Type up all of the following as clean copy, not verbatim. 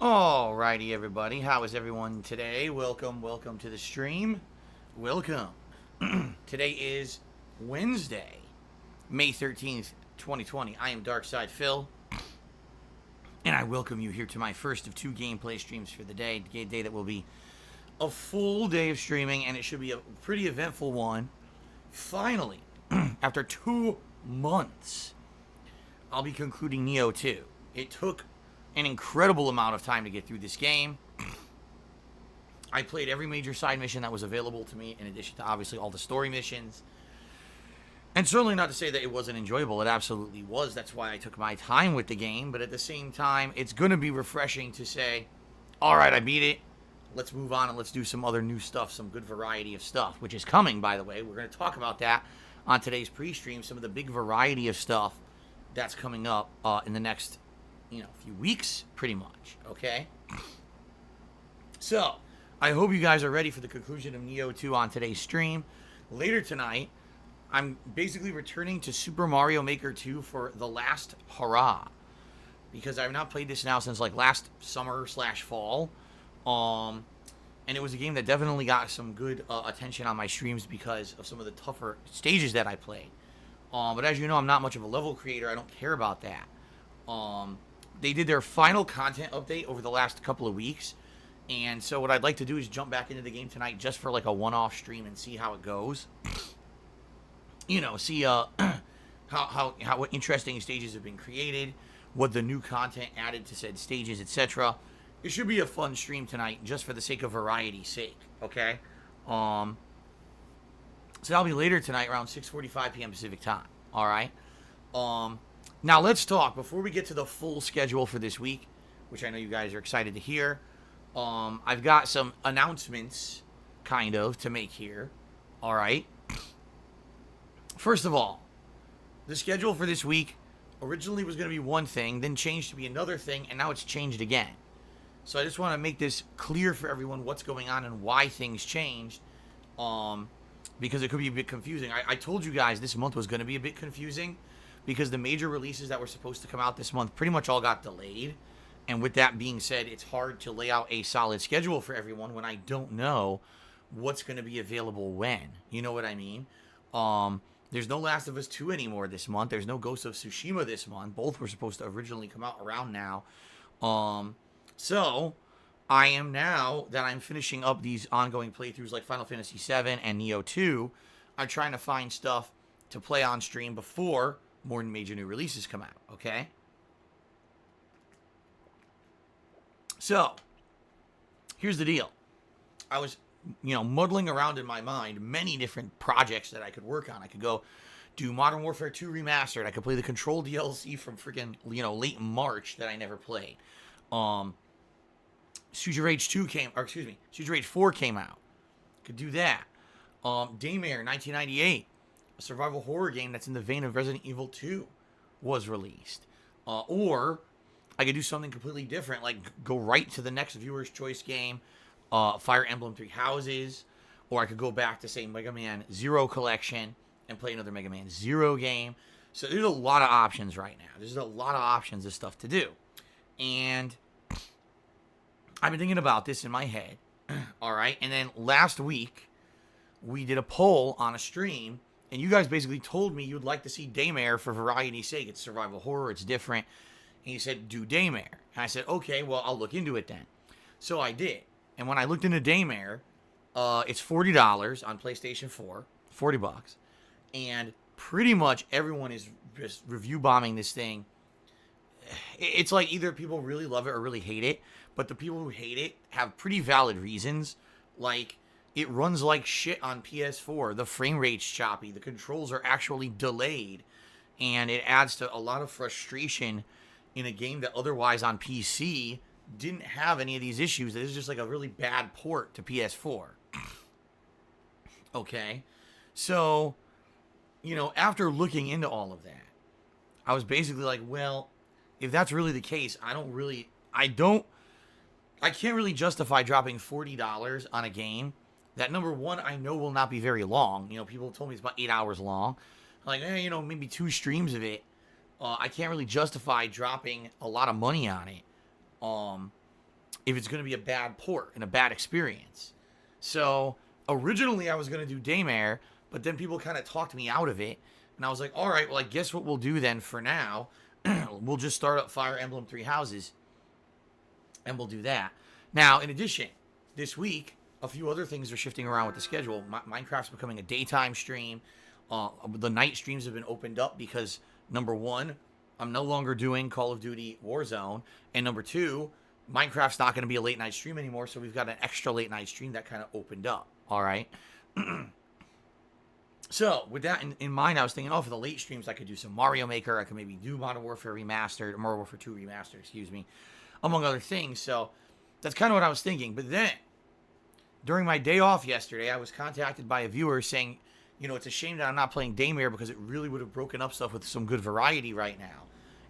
Alrighty, everybody. How is everyone today? Welcome to the stream. Welcome. Today is Wednesday, May 13th, 2020. I am Darkside Phil, and I welcome you here to my first of two gameplay streams for the day. A day that will be a full day of streaming, and it should be a pretty eventful one. Finally, after 2 months, I'll be concluding Nioh 2. It took an incredible amount of time to get through this game. I played every major side mission that was available to me, in addition to obviously all the story missions. And certainly not to say that it wasn't enjoyable. It absolutely was. That's why I took my time with the game. But at the same time, it's going to be refreshing to say, all right, I beat it. Let's move on and let's do some other new stuff, some good variety of stuff, which is coming, by the way. We're going to talk about that on today's pre-stream, some of the big variety of stuff that's coming up in the next few weeks, pretty much, okay? So, I hope you guys are ready for the conclusion of Nioh 2 on today's stream. Later tonight, I'm basically returning to Super Mario Maker 2 for the last hurrah. Because I've not played this now since, last summer/fall. And it was a game that definitely got some good attention on my streams because of some of the tougher stages that I played. But as you know, I'm not much of a level creator. I don't care about that. They did their final content update over the last couple of weeks. And so what I'd like to do is jump back into the game tonight just for a one-off stream and see how it goes. See what interesting stages have been created, what the new content added to said stages, etc. It should be a fun stream tonight just for the sake of variety's sake, okay? So that'll be later tonight around 6:45 p.m. Pacific time, all right? Now, let's talk, before we get to the full schedule for this week, which I know you guys are excited to hear, I've got some announcements, to make here, all right? First of all, the schedule for this week originally was going to be one thing, then changed to be another thing, and now it's changed again. So I just want to make this clear for everyone what's going on and why things changed, because it could be a bit confusing. I told you guys this month was going to be a bit confusing, because the major releases that were supposed to come out this month pretty much all got delayed. And with that being said, it's hard to lay out a solid schedule for everyone when I don't know what's going to be available when. You know what I mean? There's no Last of Us 2 anymore this month. There's no Ghost of Tsushima this month. Both were supposed to originally come out around now. So I am, now that I'm finishing up these ongoing playthroughs like Final Fantasy VII and Nioh 2, I'm trying to find stuff to play on stream before more major new releases come out, okay? So, here's the deal. I was, muddling around in my mind many different projects that I could work on. I could go do Modern Warfare 2 Remastered. I could play the Control DLC from freaking, late March that I never played. Streets of Rage 4 came out. Could do that. Daymare 1998. A survival horror game that's in the vein of Resident Evil 2 was released. Or I could do something completely different, like go right to the next viewer's choice game, Fire Emblem Three Houses, or I could go back to, say, Mega Man Zero Collection and play another Mega Man Zero game. So there's a lot of options right now. There's a lot of options of stuff to do. And I've been thinking about this in my head, all right? And then last week, we did a poll on a stream, and you guys basically told me you'd like to see Daymare for variety's sake. It's survival horror. It's different. And you said, do Daymare. And I said, okay, well, I'll look into it then. So I did. And when I looked into Daymare, it's $40 on PlayStation 4. $40. And pretty much everyone is just review bombing this thing. It's like either people really love it or really hate it. But the people who hate it have pretty valid reasons. Like, it runs like shit on PS4. The frame rate's choppy. The controls are actually delayed. And it adds to a lot of frustration in a game that otherwise on PC didn't have any of these issues. This is just like a really bad port to PS4. Okay? So, after looking into all of that, I was basically like, well, if that's really the case, I can't really justify dropping $40 on a game that, number one, I know will not be very long. People told me it's about 8 hours long. Like, maybe 2 streams of it. I can't really justify dropping a lot of money on it. if it's going to be a bad port and a bad experience. So originally I was going to do Daymare, but then people kind of talked me out of it. And I was like, all right, well, I guess what we'll do then for now, we'll just start up Fire Emblem Three Houses, and we'll do that. Now, in addition, this week, a few other things are shifting around with the schedule. Minecraft's becoming a daytime stream. The night streams have been opened up because, number one, I'm no longer doing Call of Duty Warzone. And number two, Minecraft's not going to be a late night stream anymore. So we've got an extra late night stream that kind of opened up. All right. So with that in mind, I was thinking, for the late streams, I could do some Mario Maker. I could maybe do Modern Warfare Remastered, or Modern Warfare 2 Remastered, excuse me, among other things. So that's kind of what I was thinking. But then, during my day off yesterday, I was contacted by a viewer saying, it's a shame that I'm not playing Daymare because it really would have broken up stuff with some good variety right now.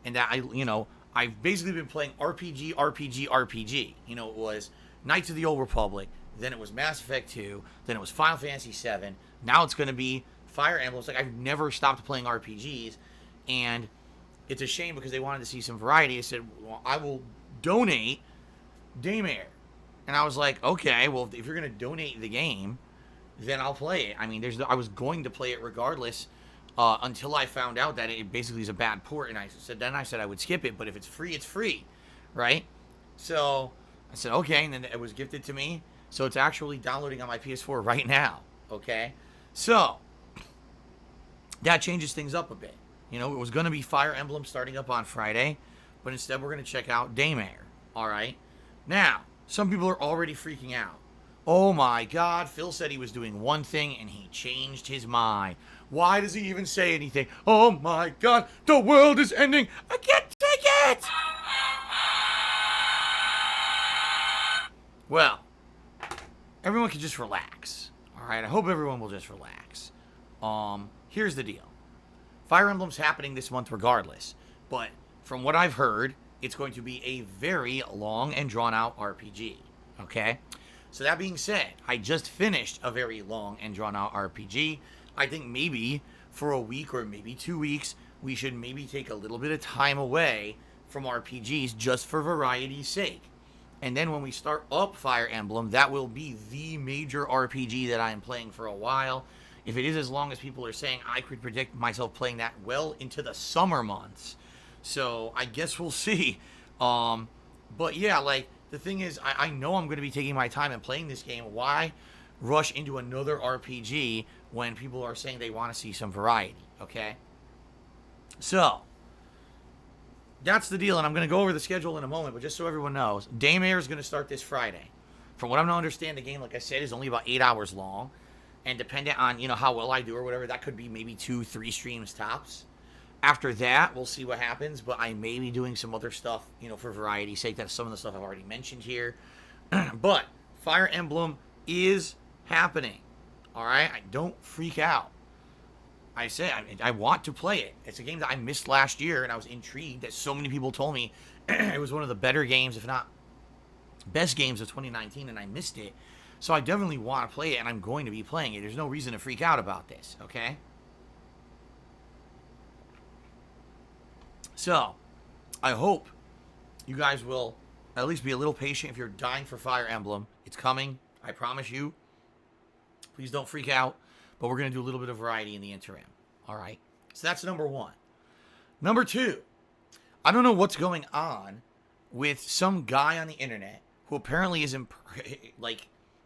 And that I've basically been playing RPG. It was Knights of the Old Republic, then it was Mass Effect 2, then it was Final Fantasy 7. Now it's going to be Fire Emblem. It's like I've never stopped playing RPGs, and it's a shame because they wanted to see some variety. I said, well, I will donate Daymare. And I was like, okay, well, if you're going to donate the game, then I'll play it. I mean, I was going to play it regardless until I found out that it basically is a bad port. And I said I would skip it, but if it's free, it's free, right? So I said, okay, and then it was gifted to me. So it's actually downloading on my PS4 right now, okay? So that changes things up a bit. It was going to be Fire Emblem starting up on Friday, but instead we're going to check out Daymare, all right? Now, some people are already freaking out. Oh my God, Phil said he was doing one thing and he changed his mind. Why does he even say anything? Oh my God, the world is ending. I can't take it! Well, everyone can just relax. All right, I hope everyone will just relax. Here's the deal. Fire Emblem's happening this month regardless, but from what I've heard, it's going to be a very long and drawn-out RPG, okay? So that being said, I just finished a very long and drawn-out RPG. I think maybe for a week or maybe 2 weeks, we should maybe take a little bit of time away from RPGs just for variety's sake. And then when we start up Fire Emblem, that will be the major RPG that I am playing for a while. If it is as long as people are saying, I could predict myself playing that well into the summer months. So I guess we'll see. But yeah, the thing is, I know I'm going to be taking my time and playing this game. Why rush into another RPG when people are saying they want to see some variety, okay? So that's the deal, and I'm going to go over the schedule in a moment, but just so everyone knows, Daymare is going to start this Friday. From what I'm to understand, the game, like I said, is only about 8 hours long, and dependent on, how well I do or whatever, that could be maybe 2-3 streams tops. After that, we'll see what happens, but I may be doing some other stuff, for variety's sake. That's some of the stuff I've already mentioned here. But Fire Emblem is happening, all right? Don't freak out. I said I want to play it. It's a game that I missed last year, and I was intrigued that so many people told me it was one of the better games, if not best games of 2019, and I missed it. So I definitely want to play it, and I'm going to be playing it. There's no reason to freak out about this, okay? So, I hope you guys will at least be a little patient if you're dying for Fire Emblem. It's coming, I promise you. Please don't freak out, but we're going to do a little bit of variety in the interim. All right? So that's number one. Number two, I don't know what's going on with some guy on the internet who apparently is,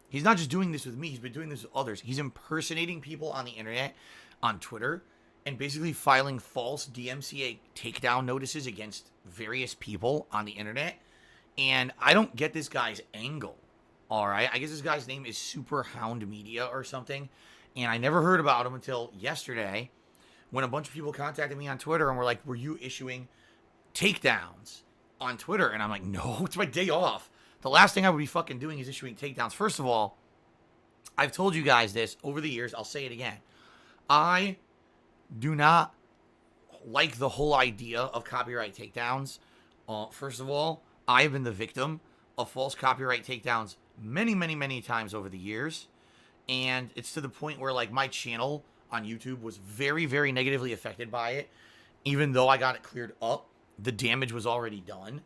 he's not just doing this with me, he's been doing this with others. He's impersonating people on the internet, on Twitter, and basically filing false DMCA takedown notices against various people on the internet. And I don't get this guy's angle, all right? I guess this guy's name is Super Hound Media or something. And I never heard about him until yesterday when a bunch of people contacted me on Twitter and were like, were you issuing takedowns on Twitter? And I'm like, no, it's my day off. The last thing I would be fucking doing is issuing takedowns. First of all, I've told you guys this over the years. I'll say it again. I do not like the whole idea of copyright takedowns. First of all, I've been the victim of false copyright takedowns many, many, many times over the years. And it's to the point where, my channel on YouTube was very, very negatively affected by it. Even though I got it cleared up, the damage was already done.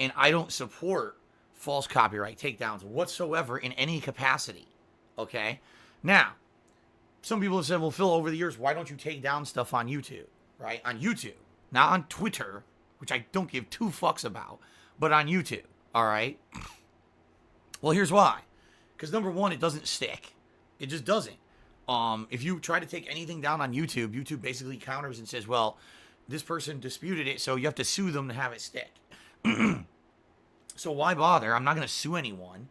And I don't support false copyright takedowns whatsoever in any capacity. Okay? Now, some people have said, well, Phil, over the years, why don't you take down stuff on YouTube? Right? On YouTube. Not on Twitter, which I don't give two fucks about, but on YouTube. All right? Well, here's why. Because number one, it doesn't stick. It just doesn't. If you try to take anything down on YouTube, YouTube basically counters and says, well, this person disputed it, so you have to sue them to have it stick. So why bother? I'm not going to sue anyone.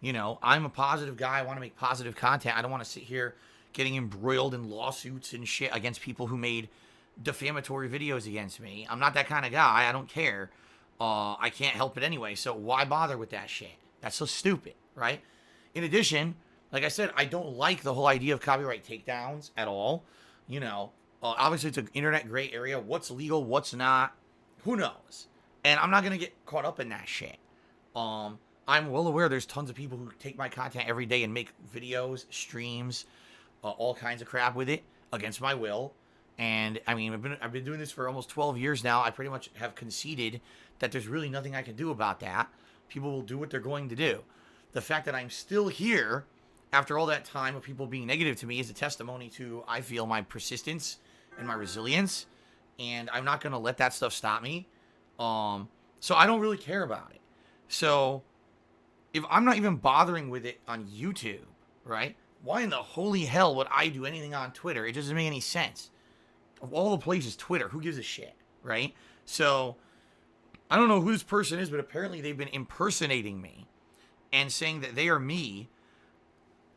You know, I'm a positive guy. I want to make positive content. I don't want to sit here getting embroiled in lawsuits and shit against people who made defamatory videos against me. I'm not that kind of guy. I don't care. I can't help it anyway. So why bother with that shit? That's so stupid, right? In addition, like I said, I don't like the whole idea of copyright takedowns at all. You know, obviously it's an internet gray area. What's legal, what's not, who knows? And I'm not going to get caught up in that shit. I'm well aware there's tons of people who take my content every day and make videos, streams, all kinds of crap with it against my will. And I mean, I've been doing this for almost 12 years now. I pretty much have conceded that there's really nothing I can do about that. People will do what they're going to do. The fact that I'm still here after all that time of people being negative to me is a testimony to, I feel, my persistence and my resilience. And I'm not going to let that stuff stop me. So I don't really care about it. So if I'm not even bothering with it on YouTube, right? Why in the holy hell would I do anything on Twitter? It doesn't make any sense. Of all the places, Twitter, who gives a shit, right? So I don't know who this person is, but apparently they've been impersonating me and saying that they are me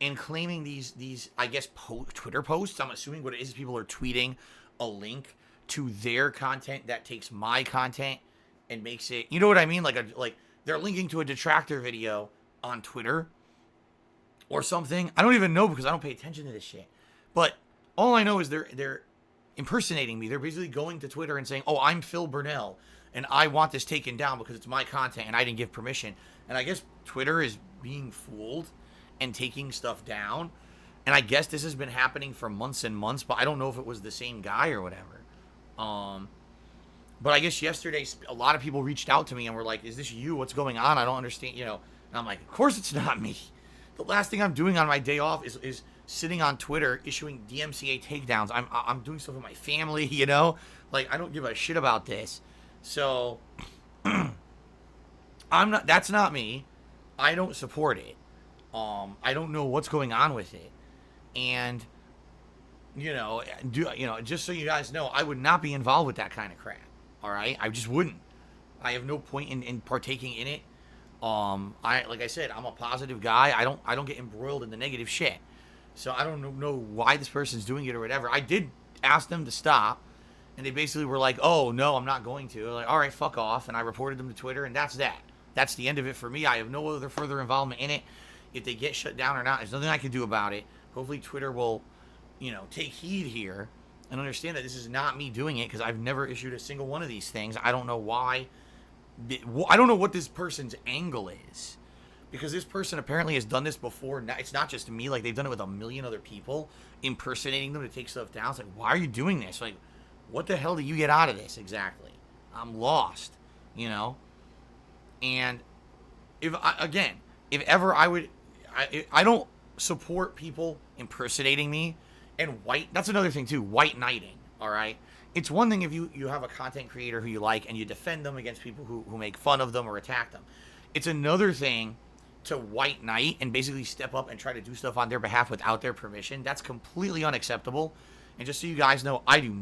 and claiming these I guess, Twitter posts. I'm assuming what it is people are tweeting a link to their content that takes my content and makes it, you know what I mean? Like they're linking to a detractor video on Twitter or something. I don't even know because I don't pay attention to this shit. But all I know is they're impersonating me. They're basically going to Twitter and saying, oh, I'm Phil Burnell, and I want this taken down because it's my content and I didn't give permission. And I guess Twitter is being fooled and taking stuff down. And I guess this has been happening for months and months, but I don't know if it was the same guy or whatever. But I guess yesterday, a lot of people reached out to me and were like, is this you? What's going on? I don't understand, you know. And I'm like, of course it's not me. The last thing I'm doing on my day off is sitting on Twitter issuing DMCA takedowns. I'm doing stuff with my family, you know. Like, I don't give a shit about this. So, that's not me. I don't support it. I don't know what's going on with it. And, just so you guys know, I would not be involved with that kind of crap. All right? I just wouldn't. I have no point in partaking in it. Like I said, I'm a positive guy. I don't get embroiled in the negative shit. So I don't know why this person's doing it or whatever. I did ask them to stop, and they basically were like, oh, no, I'm not going to. They're like, all right, fuck off. And I reported them to Twitter, and that's that. That's the end of it for me. I have no other further involvement in it. If they get shut down or not, there's nothing I can do about it. Hopefully Twitter will, take heed here and understand that this is not me doing it, because I've never issued a single one of these things. I don't know why. I don't know what this person's angle is, because this person apparently has done this before. It's not just me. Like, they've done it with a million other people, impersonating them to take stuff down. It's like, why are you doing this? Like, what the hell do you get out of this exactly? I'm lost, And if ever I would, I don't support people impersonating me and that's another thing too, white knighting. All right. It's one thing if you have a content creator who you like and you defend them against people who make fun of them or attack them. It's another thing to white knight and basically step up and try to do stuff on their behalf without their permission. That's completely unacceptable. And just so you guys know, I do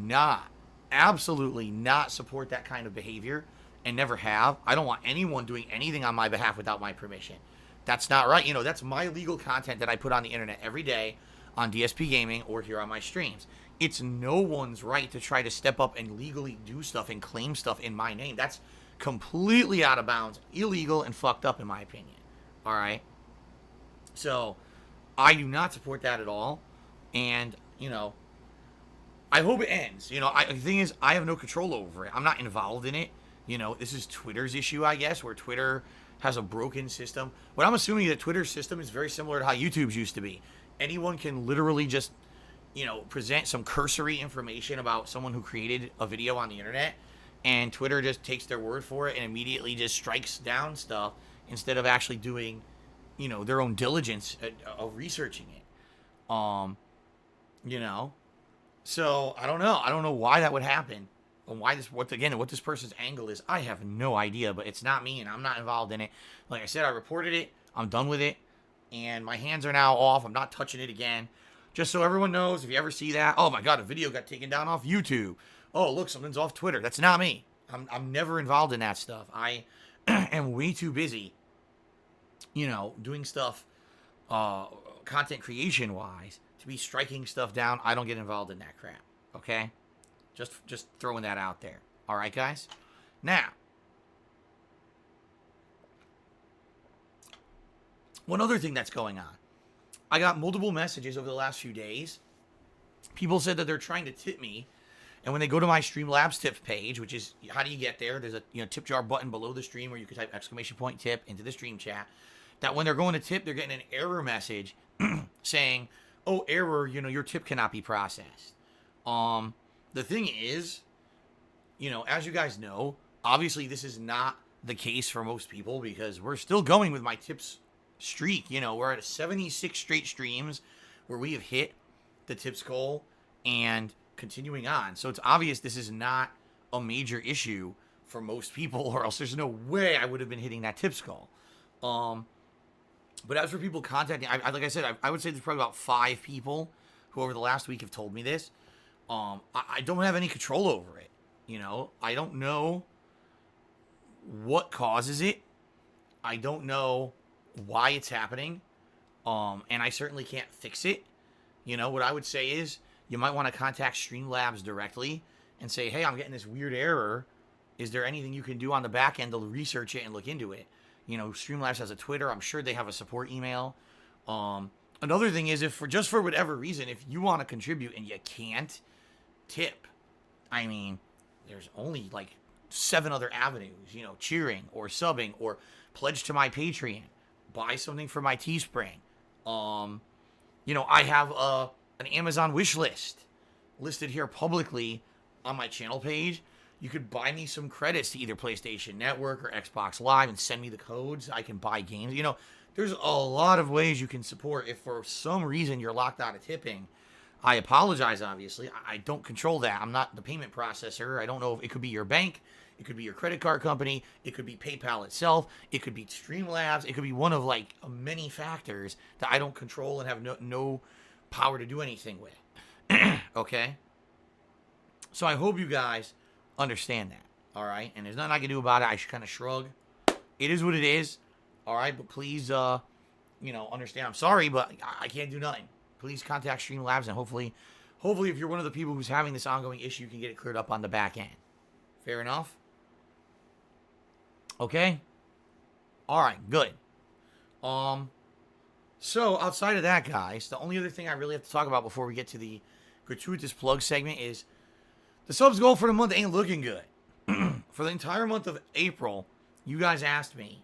absolutely not support that kind of behavior and never have. I don't want anyone doing anything on my behalf without my permission. That's not right. That's my legal content that I put on the internet every day on DSPGaming or here on my streams. It's no one's right to try to step up and legally do stuff and claim stuff in my name. That's completely out of bounds, illegal, and fucked up in my opinion. All right? So, I do not support that at all. And, I hope it ends. The thing is, I have no control over it. I'm not involved in it. This is Twitter's issue, I guess, where Twitter has a broken system. But I'm assuming that Twitter's system is very similar to how YouTube's used to be. Anyone can literally just, present some cursory information about someone who created a video on the internet, and Twitter just takes their word for it and immediately just strikes down stuff instead of actually doing, their own diligence of researching it. You know, so I don't know. I don't know why that would happen. And why what this person's angle is, I have no idea, but it's not me and I'm not involved in it. Like I said, I reported it. I'm done with it. And my hands are now off. I'm not touching it again. Just so everyone knows, if you ever see that, oh my God, a video got taken down off YouTube. Oh, look, something's off Twitter. That's not me. I'm never involved in that stuff. I am way too busy, doing stuff, content creation wise, to be striking stuff down. I don't get involved in that crap. Okay? Just throwing that out there. All right, guys? Now, one other thing that's going on. I got multiple messages over the last few days. People said that they're trying to tip me. And when they go to my Streamlabs tips page, which is, how do you get there? There's a tip jar button below the stream where you can type !tip into the stream chat. That when they're going to tip, they're getting an error message saying, oh, error, your tip cannot be processed. The thing is, as you guys know, obviously this is not the case for most people because we're still going with my tips streak. We're at 76 straight streams where we have hit the tips goal and continuing on. So it's obvious this is not a major issue for most people, or else there's no way I would have been hitting that tips goal. But as for people contacting, like I said, I would say there's probably about 5 people who over the last week have told me this. I don't have any control over it. I don't know what causes it. I don't know why it's happening. And I certainly can't fix it. What I would say is you might want to contact Streamlabs directly and say, hey, I'm getting this weird error. Is there anything you can do on the back end to research it and look into it? Streamlabs has a Twitter. I'm sure they have a support email. Another thing is, if for whatever reason, if you want to contribute and you can't tip, I mean, there's only like 7 other avenues, cheering or subbing or pledge to my Patreon, buy something for my Teespring. I have an Amazon wish list listed here publicly on my channel page. You could buy me some credits to either PlayStation Network or Xbox Live and send me the codes. I can buy games. There's a lot of ways you can support. If for some reason you're locked out of tipping, I apologize, obviously. I don't control that. I'm not the payment processor. I don't know if it could be your bank. It could be your credit card company. It could be PayPal itself. It could be Streamlabs. It could be one of like many factors that I don't control and have no power to do anything with. Okay? So I hope you guys understand that. All right? And there's nothing I can do about it. I should kind of shrug. It is what it is. All right? But please, understand. I'm sorry, but I can't do nothing. Please contact Streamlabs, and hopefully if you're one of the people who's having this ongoing issue, you can get it cleared up on the back end. Fair enough? Okay? All right, good. So outside of that, guys, the only other thing I really have to talk about before we get to the gratuitous plug segment is the subs goal for the month ain't looking good. For the entire month of April, you guys asked me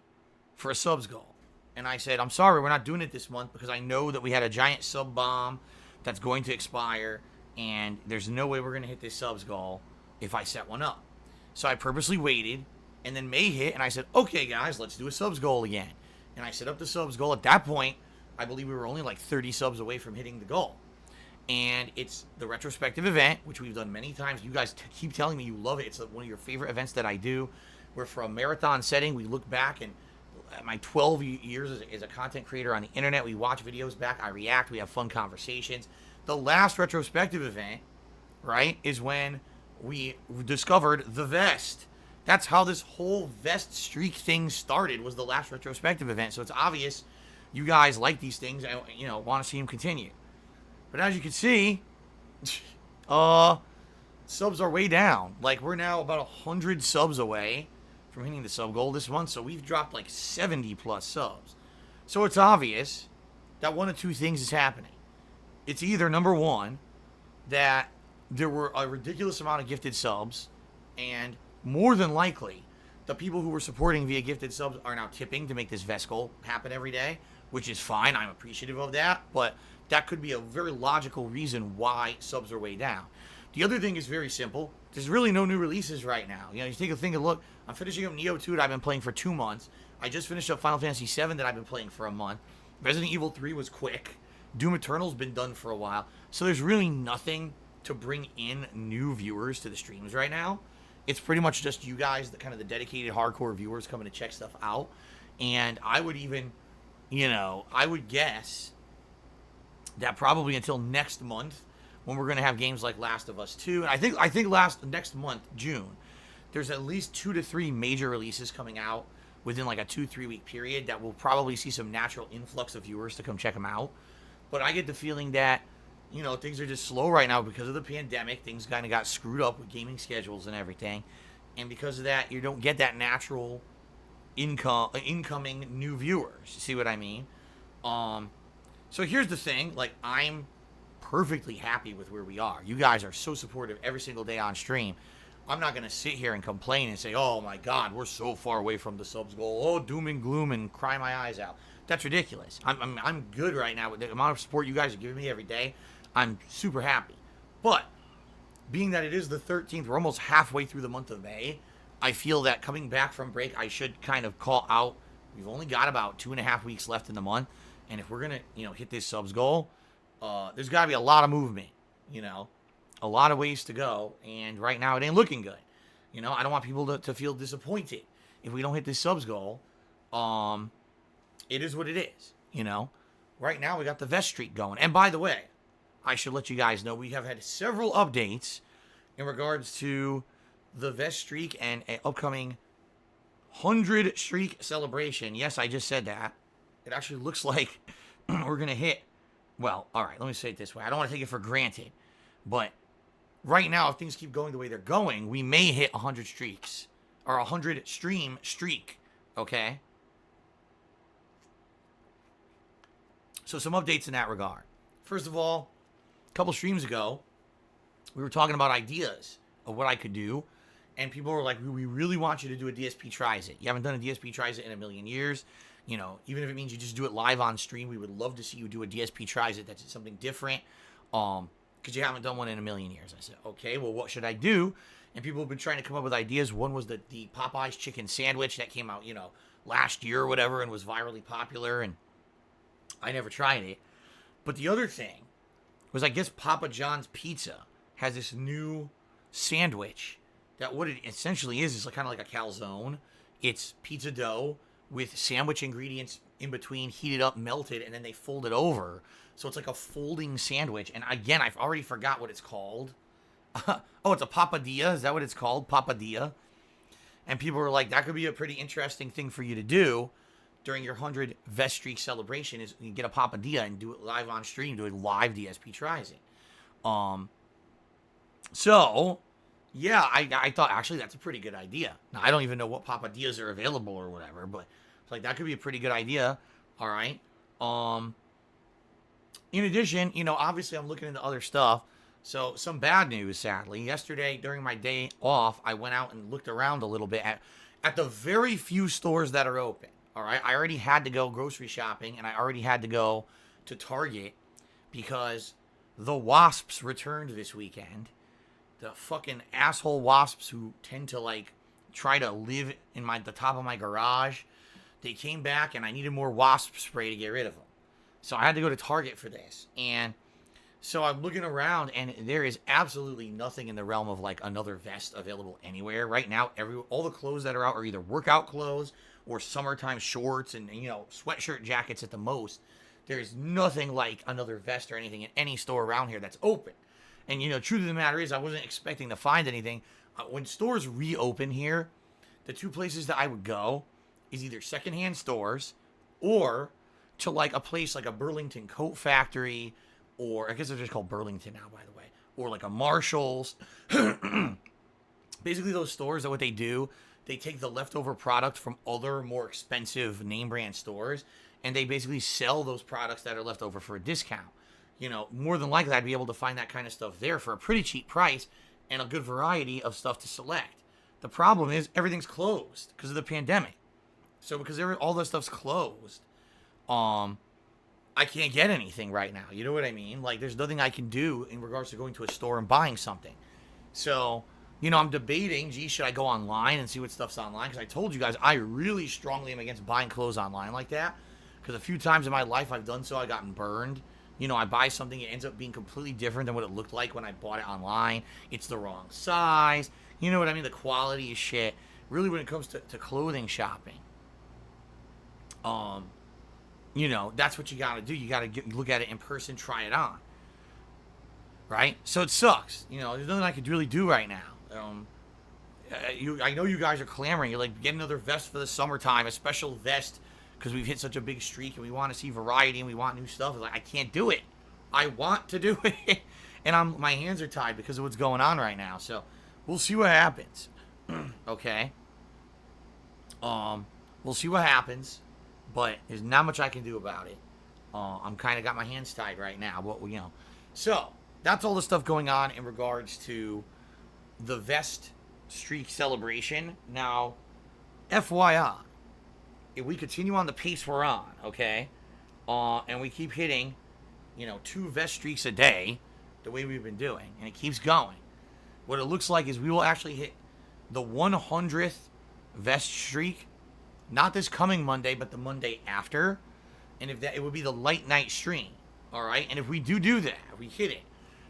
for a subs goal. And I said, I'm sorry, we're not doing it this month because I know that we had a giant sub bomb that's going to expire, and there's no way we're going to hit this subs goal if I set one up. So I purposely waited, and then May hit, and I said, okay, guys, let's do a subs goal again. And I set up the subs goal. At that point, I believe we were only like 30 subs away from hitting the goal. And it's the retrospective event, which we've done many times. You guys keep telling me you love it. It's one of your favorite events that I do, where for a marathon setting, we look back and my 12 years as a content creator on the internet, we watch videos back, I react, we have fun conversations. The last retrospective event, right, is when we discovered the vest. That's how this whole vest streak thing started, was the last retrospective event. So it's obvious you guys like these things and, want to see them continue. But as you can see, subs are way down. Like, we're now about 100 subs away from hitting the sub goal this month, so we've dropped like 70 plus subs. So it's obvious that one of two things is happening. It's either, number one, that there were a ridiculous amount of gifted subs, and more than likely, the people who were supporting via gifted subs are now tipping to make this vest goal happen every day, which is fine. I'm appreciative of that, but that could be a very logical reason why subs are way down. The other thing is very simple. There's really no new releases right now. You take a look. I'm finishing up Nioh 2 that I've been playing for 2 months. I just finished up Final Fantasy VII that I've been playing for a month. Resident Evil 3 was quick. Doom Eternal's been done for a while. So there's really nothing to bring in new viewers to the streams right now. It's pretty much just you guys, the kind of the dedicated hardcore viewers coming to check stuff out. And I would even, I would guess that probably until next month, when we're going to have games like Last of Us 2, and I think next month, June, there's at least 2 to 3 major releases coming out within like a 2-3 week period that will probably see some natural influx of viewers to come check them out. But I get the feeling that, things are just slow right now because of the pandemic. Things kind of got screwed up with gaming schedules and everything. And because of that, you don't get that natural incoming new viewers. You see what I mean? So here's the thing. Like, I'm perfectly happy with where we are. You guys are so supportive every single day on stream. I'm not going to sit here and complain and say, oh my God, we're so far away from the subs goal. Oh, doom and gloom and cry my eyes out. That's ridiculous. I'm good right now with the amount of support you guys are giving me every day. I'm super happy. But being that it is the 13th, we're almost halfway through the month of May. I feel that coming back from break, I should kind of call out. We've only got about 2.5 weeks left in the month. And if we're going to, hit this subs goal, there's got to be a lot of movement, a lot of ways to go. And right now it ain't looking good. I don't want people to feel disappointed if we don't hit this subs goal. It is what it is, Right now we got the vest streak going. And by the way, I should let you guys know we have had several updates in regards to the vest streak and an upcoming 100 streak celebration. Yes, I just said that. It actually looks like we're going to hit, well, all right, let me say it this way. I don't want to take it for granted, but right now, if things keep going the way they're going, we may hit 100 streaks, or 100 stream streak, okay? So some updates in that regard. First of all, a couple streams ago, we were talking about ideas of what I could do, and people were like, we really want you to do a DSP Tries It. You haven't done a DSP Tries It in a million years. Even if it means you just do it live on stream, we would love to see you do a DSP Tries It. That's something different, because you haven't done one in a million years. I said, okay, well, what should I do? And people have been trying to come up with ideas. One was the Popeyes chicken sandwich that came out, last year or whatever and was virally popular, and I never tried it. But the other thing was, I guess Papa John's Pizza has this new sandwich that what it essentially is kind of like a calzone. It's pizza dough with sandwich ingredients in between, heated up, melted, and then they fold it over. So it's like a folding sandwich. And again, I've already forgot what it's called. Oh, it's a papadilla. Is that what it's called? Papadilla. And people were like, that could be a pretty interesting thing for you to do during your 100 vest streak celebration, is you get a papadilla and do it live on stream, do a live DSP Tries It. So, yeah, I thought, actually, that's a pretty good idea. Now, I don't even know what papadillas are available or whatever, but it's like, that could be a pretty good idea. All right. In addition, obviously I'm looking into other stuff. So some bad news, sadly. Yesterday, during my day off, I went out and looked around a little bit at the very few stores that are open. All right. I already had to go grocery shopping, and I already had to go to Target because the Wasps returned this weekend. The fucking asshole Wasps who tend to try to live in the top of my garage. They came back, and I needed more wasp spray to get rid of them. So I had to go to Target for this. And so I'm looking around, and there is absolutely nothing in the realm of another vest available anywhere. Right now, all the clothes that are out are either workout clothes or summertime shorts and, sweatshirt jackets at the most. There's nothing like another vest or anything in any store around here that's open. And, truth of the matter is, I wasn't expecting to find anything. When stores reopen here, the two places that I would go is either secondhand stores or to a place like a Burlington Coat Factory, or I guess they're just called Burlington now, by the way, or a Marshall's. Basically, those stores are what they do. They take the leftover product from other more expensive name brand stores, and they basically sell those products that are left over for a discount. More than likely, I'd be able to find that kind of stuff there for a pretty cheap price and a good variety of stuff to select. The problem is everything's closed because of the pandemic. So because all this stuff's closed, I can't get anything right now. You know what I mean? There's nothing I can do in regards to going to a store and buying something. So I'm debating, gee, should I go online and see what stuff's online? Because I told you guys, I really strongly am against buying clothes online like that. Because a few times in my life I've done so, I've gotten burned. I buy something, it ends up being completely different than what it looked like when I bought it online. It's the wrong size. You know what I mean? The quality is shit. Really, when it comes to clothing shopping, that's what you got to do. You got to look at it in person, try it on. Right? So it sucks. There's nothing I could really do right now. I know you guys are clamoring. You're like, get another vest for the summertime, a special vest, because we've hit such a big streak and we want to see variety and we want new stuff. It's like, I can't do it. I want to do it. And my hands are tied because of what's going on right now. So we'll see what happens. Okay? We'll see what happens. But there's not much I can do about it. I'm kind of got my hands tied right now. So that's all the stuff going on in regards to the vest streak celebration. Now, FYI, if we continue on the pace we're on, okay, and we keep hitting, 2 vest streaks a day, the way we've been doing, and it keeps going, what it looks like is we will actually hit the 100th vest streak, not this coming Monday, but the Monday after, and it would be the light night stream, all right? And if we do that, if we hit it,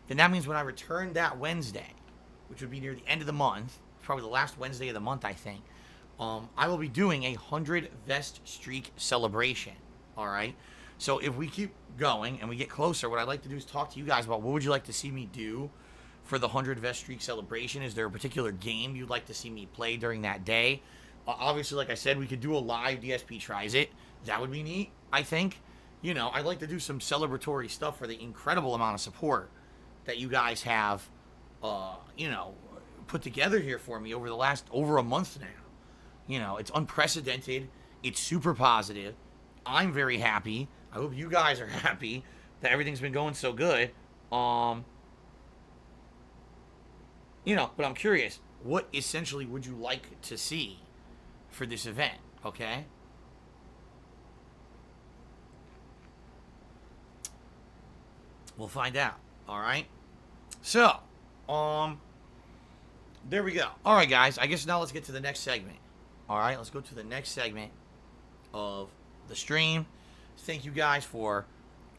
then that means when I return that Wednesday, which would be near the end of the month, probably the last Wednesday of the month, I think, I will be doing a 100 vest streak celebration, all right? So if we keep going and we get closer, what I'd like to do is talk to you guys about what would you like to see me do for the 100 vest streak celebration. Is there a particular game you'd like to see me play during that day? Obviously, like I said, we could do a live DSP Tries It. That would be neat, I think. I'd like to do some celebratory stuff for the incredible amount of support that you guys have, put together here for me over a month now. It's unprecedented. It's super positive. I'm very happy. I hope you guys are happy that everything's been going so good. But I'm curious, what essentially would you like to see for this event, okay? We'll find out, all right? So, there we go. All right, guys, I guess now let's get to the next segment. All right, let's go to the next segment of the stream. Thank you guys for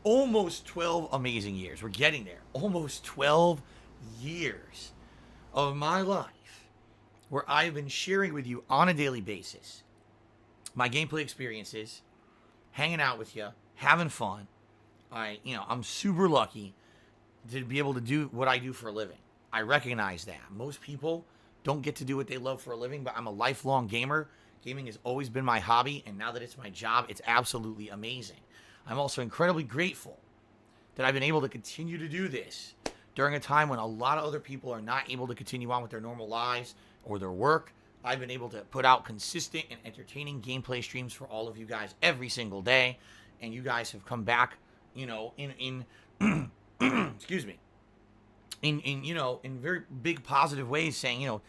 almost 12 amazing years. We're getting there. Almost 12 years of my life where I've been sharing with you on a daily basis my gameplay experiences, hanging out with you, having fun. I'm super lucky to be able to do what I do for a living. I recognize that. Most people don't get to do what they love for a living, but I'm a lifelong gamer. Gaming has always been my hobby, and now that it's my job, it's absolutely amazing. I'm also incredibly grateful that I've been able to continue to do this during a time when a lot of other people are not able to continue on with their normal lives or their work. I've been able to put out consistent and entertaining gameplay streams for all of you guys every single day, and you guys have come back, in excuse me, in very big positive ways, saying,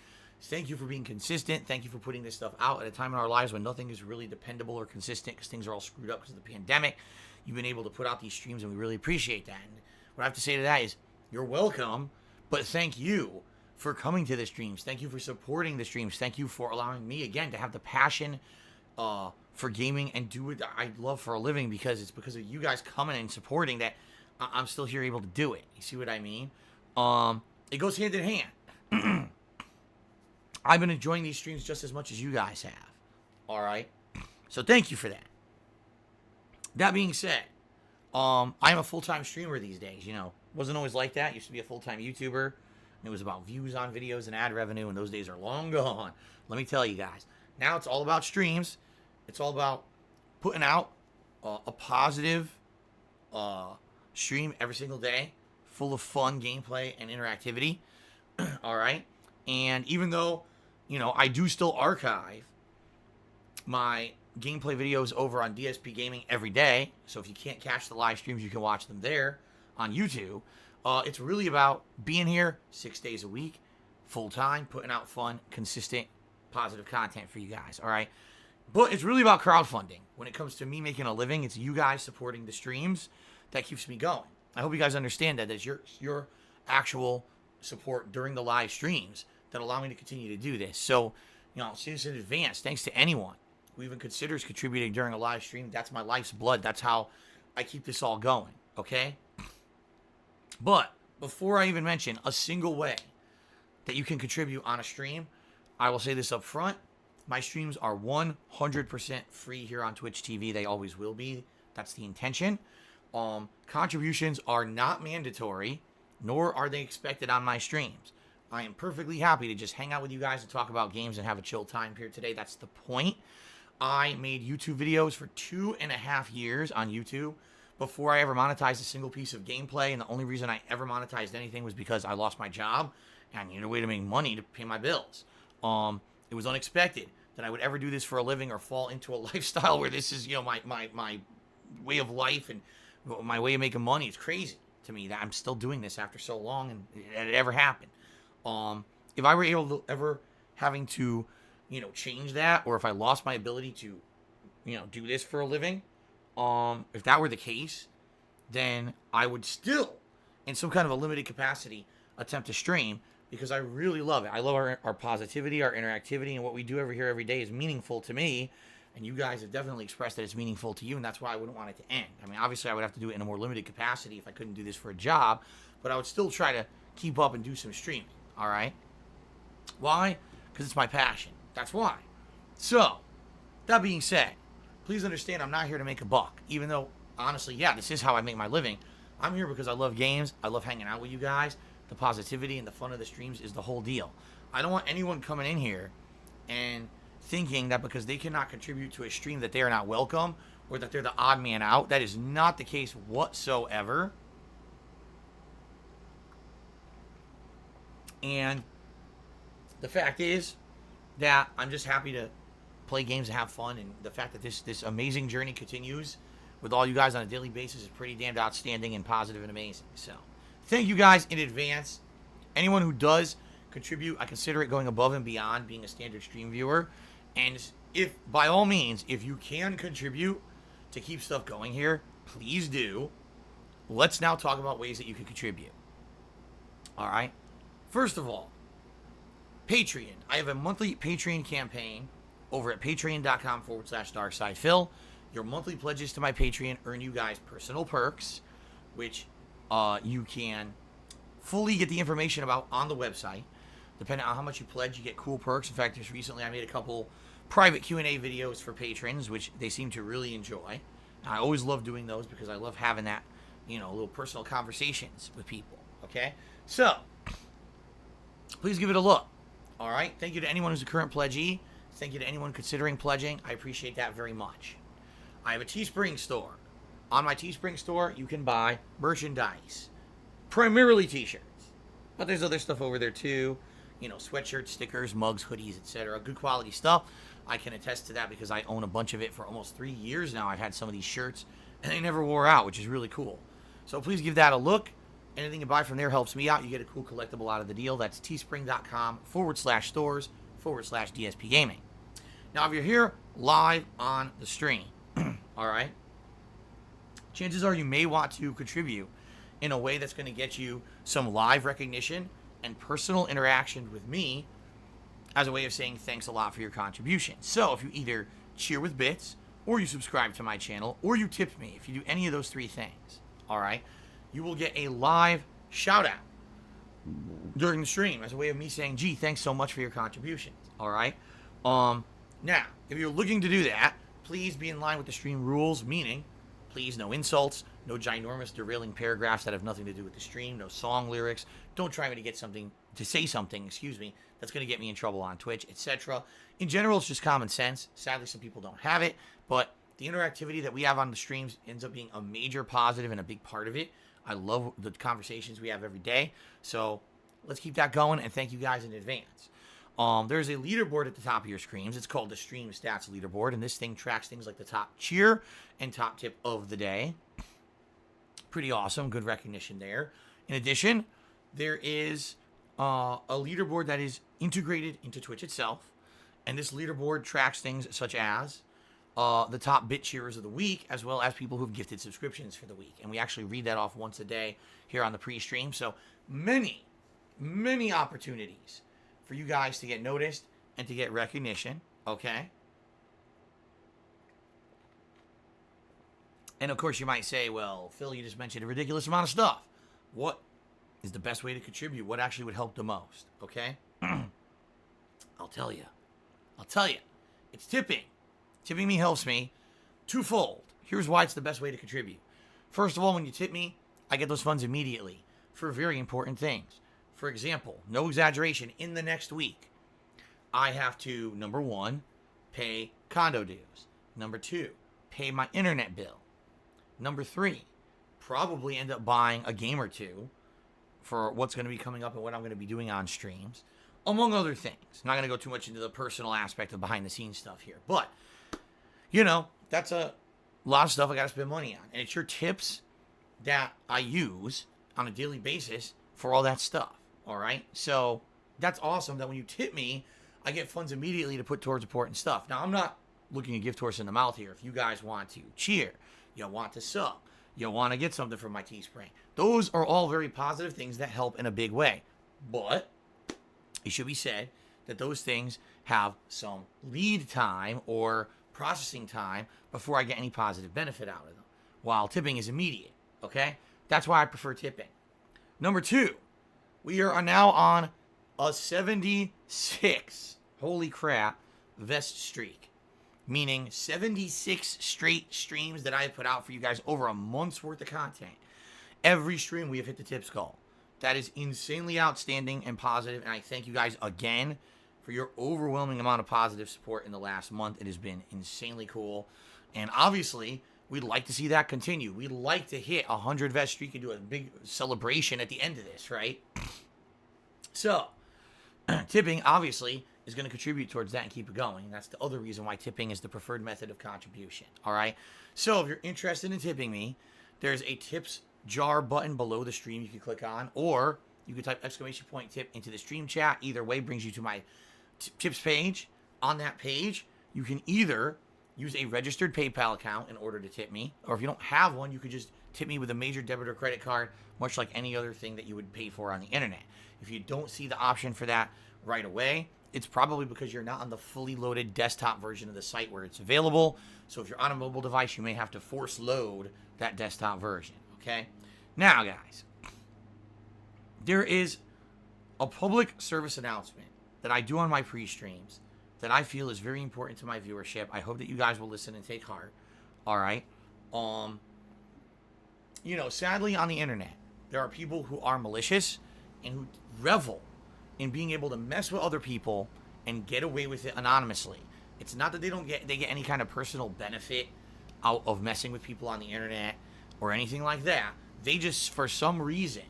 thank you for being consistent. Thank you for putting this stuff out at a time in our lives when nothing is really dependable or consistent because things are all screwed up because of the pandemic. You've been able to put out these streams, and we really appreciate that. And what I have to say to that is, you're welcome, but thank you for coming to the streams. Thank you for supporting the streams. Thank you for allowing me, again, to have the passion for gaming and do what I love for a living, because it's because of you guys coming and supporting that I'm still here able to do it. You see what I mean? It goes hand in hand. I've been enjoying these streams just as much as you guys have. All right? So thank you for that. That being said, I'm a full-time streamer these days, Wasn't always like that. Used to be a full-time YouTuber. It was about views on videos and ad revenue, and those days are long gone. Let me tell you guys. Now it's all about streams. It's all about putting out a positive stream every single day, full of fun gameplay and interactivity. All right? And even though, I do still archive my gameplay videos over on DSPGaming every day, so if you can't catch the live streams, you can watch them there on YouTube. It's really about being here 6 days a week, full time, putting out fun, consistent, positive content for you guys, all right? But it's really about crowdfunding. When it comes to me making a living, it's you guys supporting the streams that keeps me going. I hope you guys understand that. That's your actual support during the live streams that allow me to continue to do this. So, see this in advance. Thanks to anyone who even considers contributing during a live stream. That's my life's blood. That's how I keep this all going, okay? But before I even mention a single way that you can contribute on a stream, I will say this up front. My streams are 100% free here on Twitch TV. They always will be. That's the intention. Contributions are not mandatory, nor are they expected on my streams. I am perfectly happy to just hang out with you guys and talk about games and have a chill time here today. That's the point. I made YouTube videos for 2.5 years on YouTube before I ever monetized a single piece of gameplay, and the only reason I ever monetized anything was because I lost my job and I needed a way to make money to pay my bills. It was unexpected that I would ever do this for a living or fall into a lifestyle where this is, my way of life and my way of making money. It's crazy to me that I'm still doing this after so long and it ever happened. If I were able to ever having to, change that, or if I lost my ability to, do this for a living, if that were the case, then I would still, in some kind of a limited capacity, attempt to stream because I really love it. I love our positivity, our interactivity, and what we do every day is meaningful to me. And you guys have definitely expressed that it's meaningful to you, and that's why I wouldn't want it to end. I mean, obviously, I would have to do it in a more limited capacity if I couldn't do this for a job, but I would still try to keep up and do some streaming, all right? Why? Because it's my passion. That's why. So, that being said, please understand I'm not here to make a buck, even though, honestly, yeah, this is how I make my living. I'm here because I love games. I love hanging out with you guys. The positivity and the fun of the streams is the whole deal. I don't want anyone coming in here and thinking that because they cannot contribute to a stream that they are not welcome or that they're the odd man out. That is not the case whatsoever. And the fact is that I'm just happy to play games and have fun, and the fact that this amazing journey continues with all you guys on a daily basis is pretty damned outstanding and positive and amazing. So thank you guys in advance. Anyone who does contribute, I consider it going above and beyond being a standard stream viewer. And if, by all means, if you can contribute to keep stuff going here, please do. Let's now talk about ways that you can contribute. All right. First of all, Patreon. I have a monthly Patreon campaign over at patreon.com/darksidephil. Your monthly pledges to my Patreon earn you guys personal perks, which you can fully get the information about on the website. Depending on how much you pledge, you get cool perks. In fact, just recently I made a couple private Q&A videos for patrons, which they seem to really enjoy. I always love doing those because I love having that, little personal conversations with people, okay? So, please give it a look, all right? Thank you to anyone who's a current pledgee. Thank you to anyone considering pledging. I appreciate that very much. I have a Teespring store. On my Teespring store, you can buy merchandise, primarily t-shirts, but there's other stuff over there too. Sweatshirts, stickers, mugs, hoodies, etc. Good quality stuff. I can attest to that because I own a bunch of it for almost 3 years now. I've had some of these shirts, and they never wore out, which is really cool. So please give that a look. Anything you buy from there helps me out. You get a cool collectible out of the deal. That's teespring.com/stores/DSPGaming. Now, if you're here live on the stream, all right, chances are you may want to contribute in a way that's going to get you some live recognition and personal interaction with me as a way of saying thanks a lot for your contribution. So if you either cheer with bits, or you subscribe to my channel, or you tip me, if you do any of those three things, all right, you will get a live shout out during the stream as a way of me saying, gee, thanks so much for your contributions, all right? Now, if you're looking to do that, please be in line with the stream rules, meaning, please, no insults, no ginormous derailing paragraphs that have nothing to do with the stream, no song lyrics. Don't try me to say something, that's going to get me in trouble on Twitch, etc. In general, it's just common sense. Sadly, some people don't have it, but the interactivity that we have on the streams ends up being a major positive and a big part of it. I love the conversations we have every day, so let's keep that going, and thank you guys in advance. There's a leaderboard at the top of your screens. It's called the Stream Stats Leaderboard, and this thing tracks things like the top cheer and top tip of the day. Pretty awesome. Good recognition there. In addition, there is a leaderboard that is integrated into Twitch itself, and this leaderboard tracks things such as the top bit cheerers of the week, as well as people who've gifted subscriptions for the week. And we actually read that off once a day here on the pre-stream. So many opportunities for you guys to get noticed and to get recognition, okay? And of course you might say, well, Phil, you just mentioned a ridiculous amount of stuff. What is the best way to contribute? What actually would help the most, okay? I'll tell you. It's tipping. Tipping me helps me twofold. Here's why it's the best way to contribute. First of all, when you tip me, I get those funds immediately for very important things. For example, no exaggeration, in the next week, I have to, number one, pay condo dues. Number two, pay my internet bill. Number three, probably end up buying a game or two for what's going to be coming up and what I'm going to be doing on streams, among other things. I'm not going to go too much into the personal aspect of behind-the-scenes stuff here. But, you know, that's a lot of stuff I got to spend money on. And it's your tips that I use on a daily basis for all that stuff. All right? So that's awesome that when you tip me, I get funds immediately to put towards important stuff. Now, I'm not looking a gift horse in the mouth here. If you guys want to cheer, you want to sub, you want to get something from my Teespring, those are all very positive things that help in a big way. But it should be said that those things have some lead time or processing time before I get any positive benefit out of them, while tipping is immediate, okay? That's why I prefer tipping. Number two, we are now on a 76, holy crap, vest streak. Meaning 76 straight streams that I have put out for you guys, over a month's worth of content. Every stream we have hit the tips goal. That is insanely outstanding and positive, and I thank you guys again for your overwhelming amount of positive support in the last month. It has been insanely cool, and obviously, we'd like to see that continue. We'd like to hit 100 vest streak and do a big celebration at the end of this, right? So, tipping, obviously, is going to contribute towards that and keep it going. And that's the other reason why tipping is the preferred method of contribution. All right? So if you're interested in tipping me, there's a tips jar button below the stream you can click on, or you can type !tip into the stream chat. Either way brings you to my tips page. On that page, you can either use a registered PayPal account in order to tip me, or if you don't have one, you could just tip me with a major debit or credit card, much like any other thing that you would pay for on the internet. If you don't see the option for that right away, it's probably because you're not on the fully loaded desktop version of the site where it's available. So if you're on a mobile device, you may have to force load that desktop version, okay? Now, guys, there is a public service announcement that I do on my pre-streams that I feel is very important to my viewership. I hope that you guys will listen and take heart, all right? You know, sadly on the internet, there are people who are malicious and who revel in being able to mess with other people and get away with it anonymously. It's not that they get any kind of personal benefit out of messing with people on the internet or anything like that. They just, for some reason,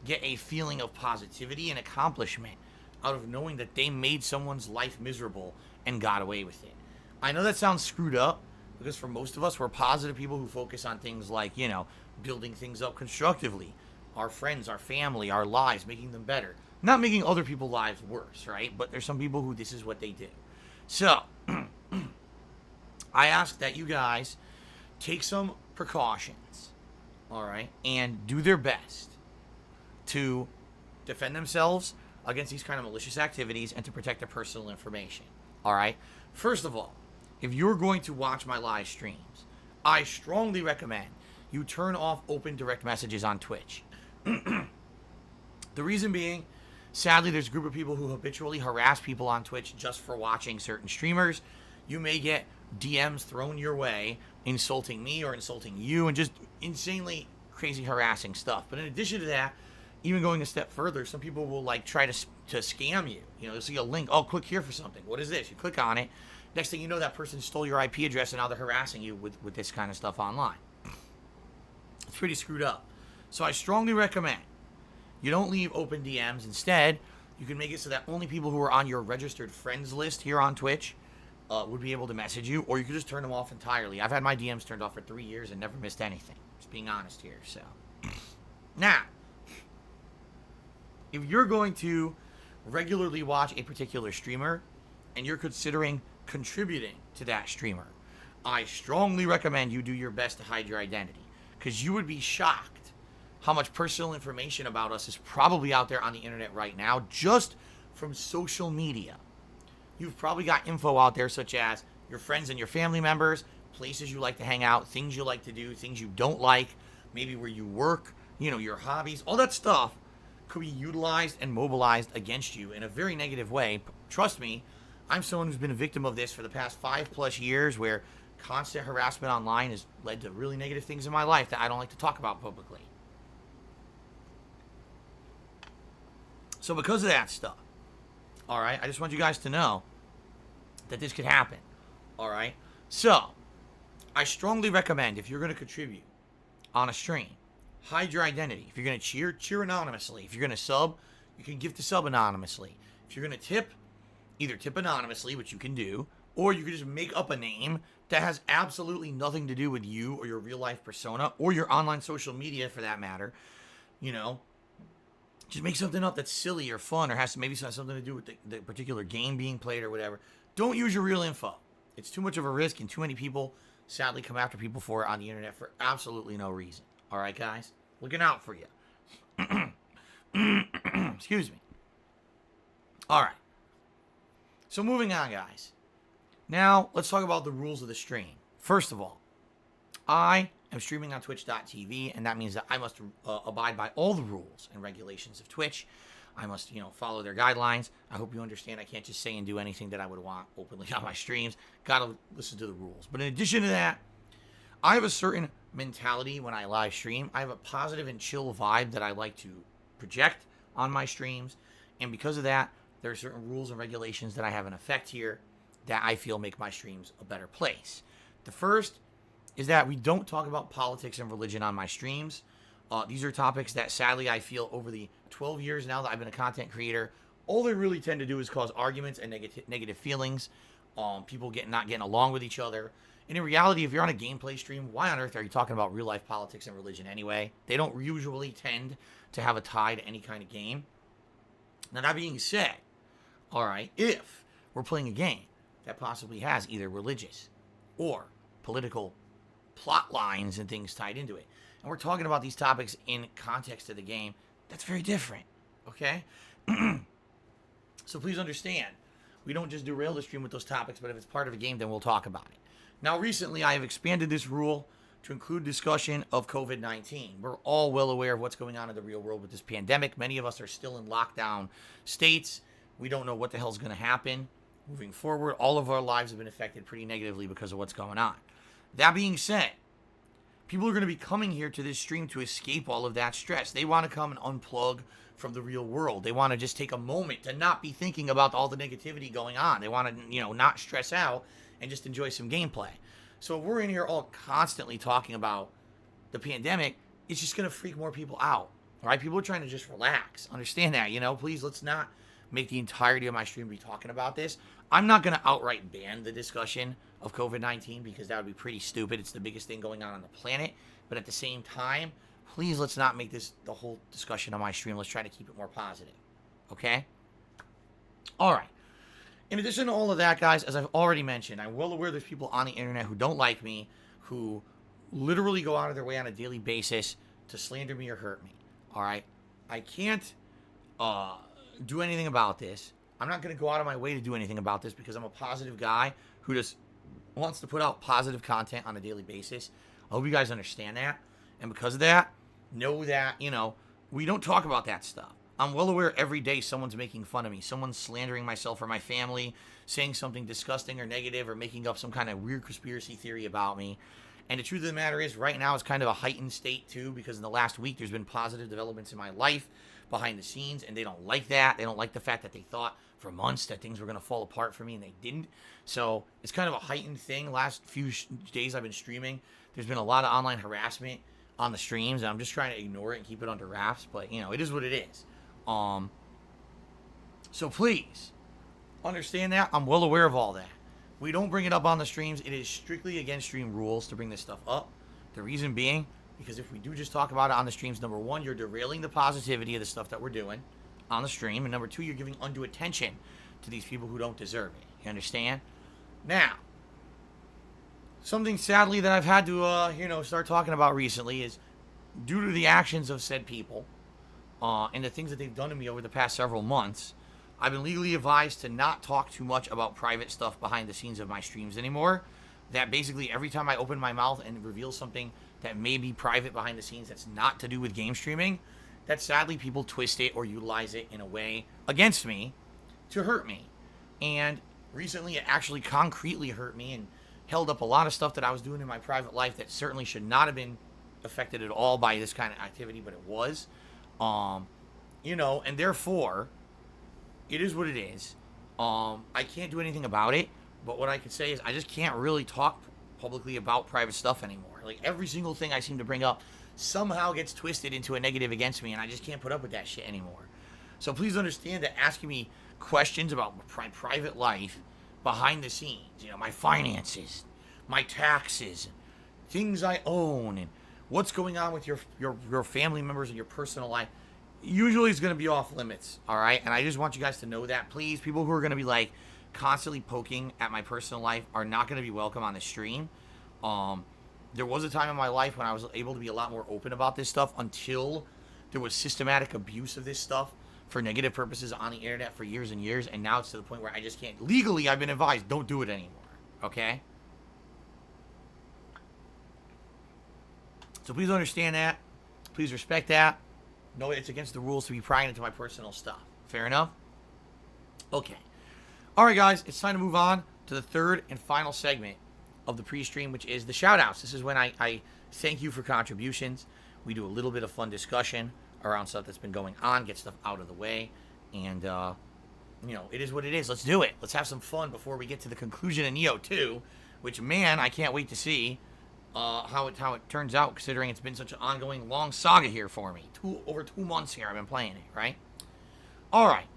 get a feeling of positivity and accomplishment out of knowing that they made someone's life miserable and got away with it. I know that sounds screwed up, because for most of us, we're positive people who focus on things like, you know, building things up constructively, our friends, our family, our lives, making them better. Not making other people's lives worse, right? But there's some people who this is what they do. So, I ask that you guys take some precautions, all right, and do their best to defend themselves against these kind of malicious activities and to protect their personal information, all right? First of all, if you're going to watch my live streams, I strongly recommend you turn off open direct messages on Twitch. The reason being, sadly, there's a group of people who habitually harass people on Twitch just for watching certain streamers. You may get DMs thrown your way, insulting me or insulting you, and just insanely crazy harassing stuff. But in addition to that, even going a step further, some people will like try to scam you. You know, they'll see a link. Oh, click here for something. What is this? You click on it. Next thing you know, that person stole your IP address, and now they're harassing you with this kind of stuff online. It's pretty screwed up. So I strongly recommend you don't leave open DMs. Instead, you can make it so that only people who are on your registered friends list here on Twitch would be able to message you, or you could just turn them off entirely. I've had my DMs turned off for 3 years and never missed anything. Just being honest here. So, now, if you're going to regularly watch a particular streamer and you're considering contributing to that streamer, I strongly recommend you do your best to hide your identity, because you would be shocked how much personal information about us is probably out there on the internet right now, just from social media. You've probably got info out there such as your friends and your family members, places you like to hang out, things you like to do, things you don't like, maybe where you work, your hobbies, all that stuff could be utilized and mobilized against you in a very negative way. Trust me, I'm someone who's been a victim of this for the past 5+ years, where constant harassment online has led to really negative things in my life that I don't like to talk about publicly. So because of that stuff, all right, I just want you guys to know that this could happen. All right, so I strongly recommend, if you're going to contribute on a stream, hide your identity. If you're going to cheer anonymously. If you're going to sub, you can gift a sub anonymously. If you're going to tip, either tip anonymously, which you can do, or you can just make up a name that has absolutely nothing to do with you or your real life persona or your online social media for that matter. Just make something up that's silly or fun or has maybe something to do with the particular game being played or whatever. Don't use your real info. It's too much of a risk, and too many people sadly come after people for it on the internet for absolutely no reason. All right, guys? Looking out for you. Excuse me. All right. So moving on, guys. Now, let's talk about the rules of the stream. First of all, I am streaming on twitch.tv, and that means that I must abide by all the rules and regulations of Twitch. I must, follow their guidelines. I hope you understand I can't just say and do anything that I would want openly on my streams. Gotta listen to the rules. But in addition to that, I have a certain mentality when I live stream. I have a positive and chill vibe that I like to project on my streams. And because of that, there are certain rules and regulations that I have in effect here that I feel make my streams a better place. The first is that we don't talk about politics and religion on my streams. These are topics that sadly I feel over the 12 years now that I've been a content creator, all they really tend to do is cause arguments and negative feelings. People not getting along with each other. And in reality, if you're on a gameplay stream, why on earth are you talking about real life politics and religion anyway? They don't usually tend to have a tie to any kind of game. Now, that being said, all right, if we're playing a game that possibly has either religious or political plot lines and things tied into it, and we're talking about these topics in context of the game, that's very different, okay? So please understand, we don't just derail the stream with those topics, but if it's part of a game, then we'll talk about it. Now, recently, I have expanded this rule to include discussion of COVID-19. We're all well aware of what's going on in the real world with this pandemic. Many of us are still in lockdown states. We don't know what the hell's going to happen moving forward. All of our lives have been affected pretty negatively because of what's going on. That being said, people are going to be coming here to this stream to escape all of that stress. They want to come and unplug from the real world. They want to just take a moment to not be thinking about all the negativity going on. They want to, not stress out and just enjoy some gameplay. So if we're in here all constantly talking about the pandemic, it's just going to freak more people out. All right? People are trying to just relax. Understand that, Please, let's not make the entirety of my stream be talking about this. I'm not going to outright ban the discussion of COVID-19 because that would be pretty stupid. It's the biggest thing going on the planet. But at the same time, please let's not make this the whole discussion on my stream. Let's try to keep it more positive. Okay? All right. In addition to all of that, guys, as I've already mentioned, I'm well aware there's people on the internet who don't like me, who literally go out of their way on a daily basis to slander me or hurt me. All right? I can't do anything about this. I'm not going to go out of my way to do anything about this because I'm a positive guy who just wants to put out positive content on a daily basis. I hope you guys understand that. And because of that, know that, we don't talk about that stuff. I'm well aware every day someone's making fun of me. Someone's slandering myself or my family, saying something disgusting or negative or making up some kind of weird conspiracy theory about me. And the truth of the matter is, right now it's kind of a heightened state too, because in the last week there's been positive developments in my life behind the scenes, and they don't like that. They don't like the fact that they thought for months that things were going to fall apart for me, and they didn't. So it's kind of a heightened thing. Last few days I've been streaming, there's been a lot of online harassment on the streams, and I'm just trying to ignore it and keep it under wraps. But, it is what it is. So please understand that. I'm well aware of all that. We don't bring it up on the streams. It is strictly against stream rules to bring this stuff up. The reason being, because if we do just talk about it on the streams, number one, you're derailing the positivity of the stuff that we're doing on the stream. And number two, you're giving undue attention to these people who don't deserve it. You understand? Now, something sadly that I've had to, start talking about recently is due to the actions of said people and the things that they've done to me over the past several months, I've been legally advised to not talk too much about private stuff behind the scenes of my streams anymore. That basically every time I open my mouth and reveal something that may be private behind the scenes that's not to do with game streaming, that sadly people twist it or utilize it in a way against me to hurt me. And recently it actually concretely hurt me and held up a lot of stuff that I was doing in my private life that certainly should not have been affected at all by this kind of activity, but it was. And therefore, it is what it is. I can't do anything about it, but what I can say is I just can't really talk publicly about private stuff anymore. Like, every single thing I seem to bring up somehow gets twisted into a negative against me, and I just can't put up with that shit anymore. So please understand that asking me questions about my private life behind the scenes, my finances, my taxes, things I own, and what's going on with your family members and your personal life, usually is going to be off limits, all right? And I just want you guys to know that, please. People who are going to be, like, constantly poking at my personal life are not going to be welcome on the stream. There was a time in my life when I was able to be a lot more open about this stuff until there was systematic abuse of this stuff for negative purposes on the internet for years and years, and now it's to the point where I just can't. Legally, I've been advised, don't do it anymore, okay? So please understand that. Please respect that. Know it's against the rules to be prying into my personal stuff. Fair enough? Okay. All right, guys. It's time to move on to the third and final segment of the pre-stream, which is the shout-outs. This is when I thank you for contributions. We do a little bit of fun discussion around stuff that's been going on, get stuff out of the way, and, it is what it is. Let's do it. Let's have some fun before we get to the conclusion of Nioh 2, which, man, I can't wait to see how it turns out, considering it's been such an ongoing long saga here for me. Over 2 months here I've been playing it, right? All right.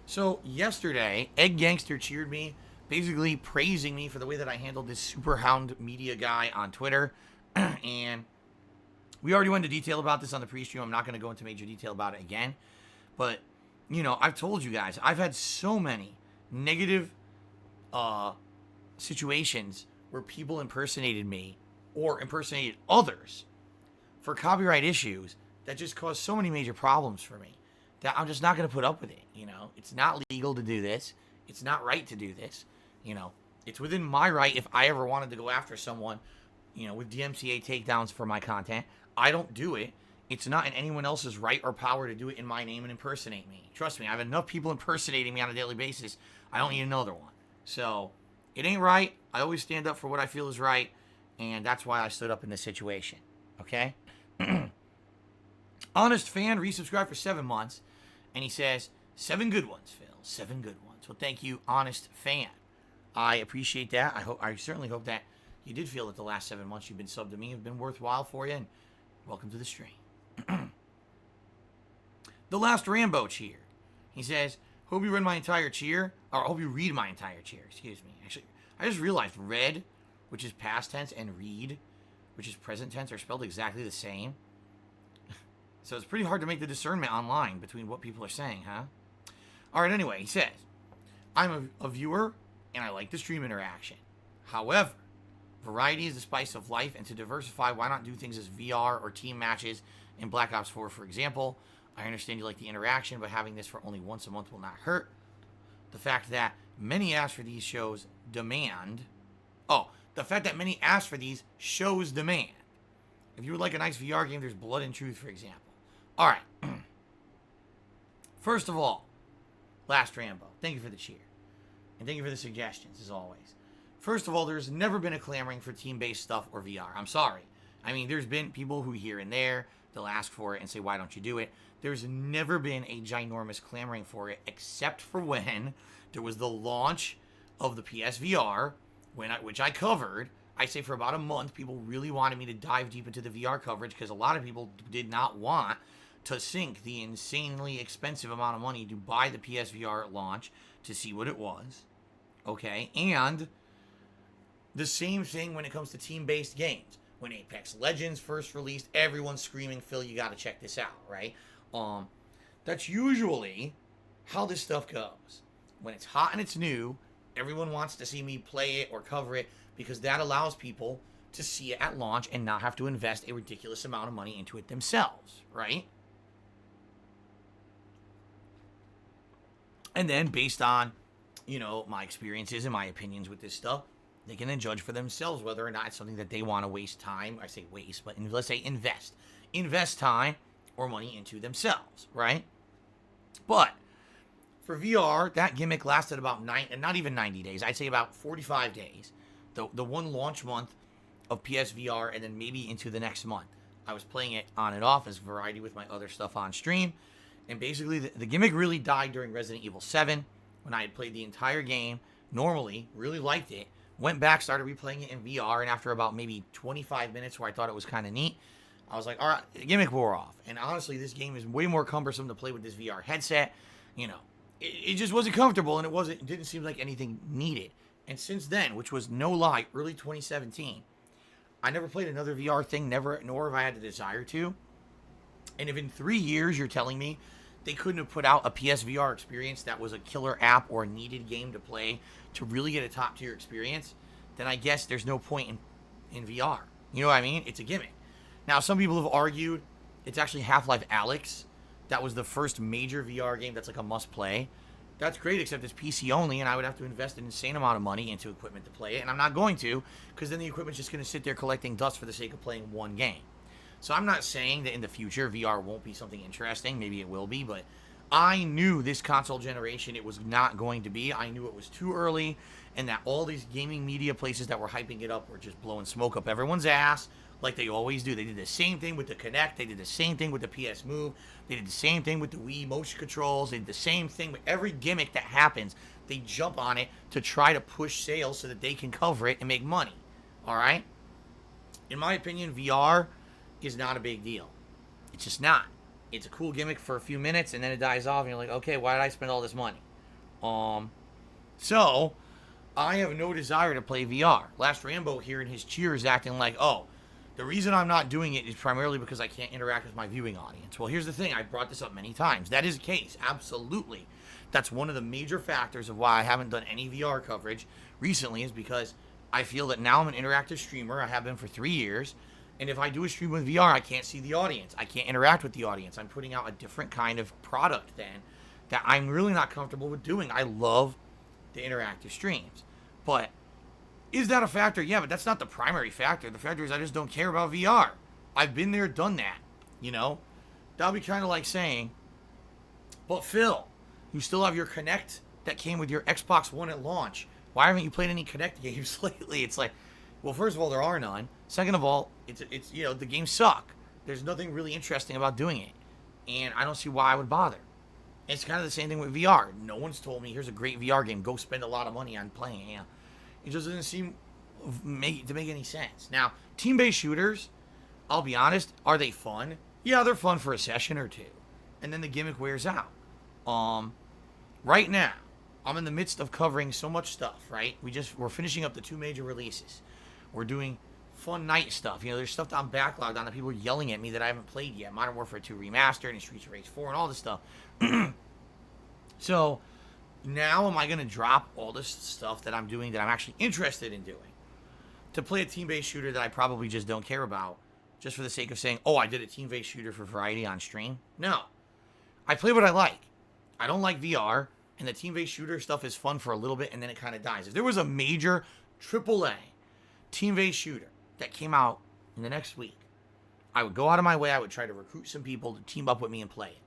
So yesterday, Egg Gangster cheered me, basically praising me for the way that I handled this Super Hound media guy on Twitter. And we already went into detail about this on the pre-stream. I'm not going to go into major detail about it again. But, I've told you guys, I've had so many negative situations where people impersonated me or impersonated others for copyright issues that just caused so many major problems for me that I'm just not going to put up with it. It's not legal to do this. It's not right to do this. It's within my right if I ever wanted to go after someone, with DMCA takedowns for my content. I don't do it. It's not in anyone else's right or power to do it in my name and impersonate me. Trust me, I have enough people impersonating me on a daily basis. I don't need another one. So, it ain't right. I always stand up for what I feel is right. And that's why I stood up in this situation. Okay? Honest Fan resubscribed for 7 months. And he says, 7 good ones, Phil. 7 good ones. Well, thank you, Honest Fan. I appreciate that. I certainly hope that you did feel that the last 7 months you've been subbed to me have been worthwhile for you. And welcome to the stream. The Last Rambo cheer. He says, hope you read my entire cheer. Or hope you read my entire cheer. Excuse me. Actually, I just realized read, which is past tense, and read, which is present tense, are spelled exactly the same. So it's pretty hard to make the discernment online between what people are saying, huh? All right, anyway, he says, I'm a viewer, and I like the stream interaction. However, variety is the spice of life, and to diversify, why not do things as VR or team matches in Black Ops 4, for example? I understand you like the interaction, but having this for only once a month will not hurt. The fact that many ask for these shows demand... The fact that many ask for these shows demand. If you would like a nice VR game, there's Blood and Truth, for example. All right. First of all, Last Rambo, thank you for the cheer. And thank you for the suggestions, as always. First of all, there's never been a clamoring for team-based stuff or VR. I'm sorry. I mean, there's been people who here and there, they'll ask for it and say, why don't you do it? There's never been a ginormous clamoring for it, except for when there was the launch of the PSVR, which I covered. I say for about a month, people really wanted me to dive deep into the VR coverage because a lot of people did not want to sink the insanely expensive amount of money to buy the PSVR at launch to see what it was. Okay? And the same thing when it comes to team-based games. When Apex Legends first released, everyone's screaming, Phil, you got to check this out, right? That's usually how this stuff goes. When it's hot and it's new, everyone wants to see me play it or cover it because that allows people to see it at launch and not have to invest a ridiculous amount of money into it themselves, right? And then based on, my experiences and my opinions with this stuff, they can then judge for themselves whether or not it's something that they want to waste time. I say waste, but let's say invest time or money into themselves, right? But for VR, that gimmick lasted about not even 90 days. I'd say about 45 days. The one launch month of PSVR, and then maybe into the next month. I was playing it on and off as variety with my other stuff on stream. And basically, the gimmick really died during Resident Evil 7 when I had played the entire game normally, really liked it, went back, started replaying it in VR, and after about maybe 25 minutes where I thought it was kind of neat, I was like, all right, the gimmick wore off. And honestly, this game is way more cumbersome to play with this VR headset. It just wasn't comfortable, and it didn't seem like anything needed. And since then, which was no lie, early 2017, I never played another VR thing, nor have I had the desire to. And if in 3 years you're telling me they couldn't have put out a PSVR experience that was a killer app or a needed game to play to really get a top tier experience, then I guess there's no point in VR. You know what I mean? It's a gimmick. Now, some people have argued it's actually Half-Life Alyx. That was the first major VR game that's like a must play. That's great, except it's PC only, and I would have to invest an insane amount of money into equipment to play it, and I'm not going to, because then the equipment's just going to sit there collecting dust for the sake of playing one game. So I'm not saying that in the future VR won't be something interesting. Maybe it will be, but I knew this console generation it was not going to be. I knew it was too early, and that all these gaming media places that were hyping it up were just blowing smoke up everyone's ass, like they always do. They did the same thing with the Kinect. They did the same thing with the PS Move. They did the same thing with the Wii motion controls. They did the same thing with every gimmick that happens. They jump on it to try to push sales so that they can cover it and make money. All right? In my opinion, VR is not a big deal. It's just not. It's a cool gimmick for a few minutes, and then it dies off, and you're like, okay, why did I spend all this money? So, I have no desire to play VR. Last Rambo here in his cheer is acting like, oh, the reason I'm not doing it is primarily because I can't interact with my viewing audience. Well, here's the thing. I brought this up many times. That is the case. Absolutely. That's one of the major factors of why I haven't done any VR coverage recently, is because I feel that now I'm an interactive streamer. I have been for 3 years. And if I do a stream with VR, I can't see the audience. I can't interact with the audience. I'm putting out a different kind of product then that I'm really not comfortable with doing. I love the interactive streams. But is that a factor? Yeah, but that's not the primary factor. The factor is I just don't care about VR. I've been there, done that. That would be kind of like saying, but Phil, you still have your Kinect that came with your Xbox One at launch. Why haven't you played any Kinect games lately? It's like, well, first of all, there are none. Second of all, it's the games suck. There's nothing really interesting about doing it. And I don't see why I would bother. It's kind of the same thing with VR. No one's told me, here's a great VR game. Go spend a lot of money on playing it. It just doesn't seem to make any sense. Now, team-based shooters, I'll be honest, are they fun? Yeah, they're fun for a session or two. And then the gimmick wears out. Right now, I'm in the midst of covering so much stuff, right? We're finishing up the 2 major releases. We're doing fun night stuff. There's stuff that I'm backlogged on that people are yelling at me that I haven't played yet. Modern Warfare 2 Remastered and Streets of Rage 4 and all this stuff. So, now am I going to drop all this stuff that I'm doing that I'm actually interested in doing to play a team-based shooter that I probably just don't care about just for the sake of saying, oh, I did a team-based shooter for variety on stream? No. I play what I like. I don't like VR, and the team-based shooter stuff is fun for a little bit, and then it kind of dies. If there was a major AAA team-based shooter that came out in the next week, I would go out of my way. I would try to recruit some people to team up with me and play it.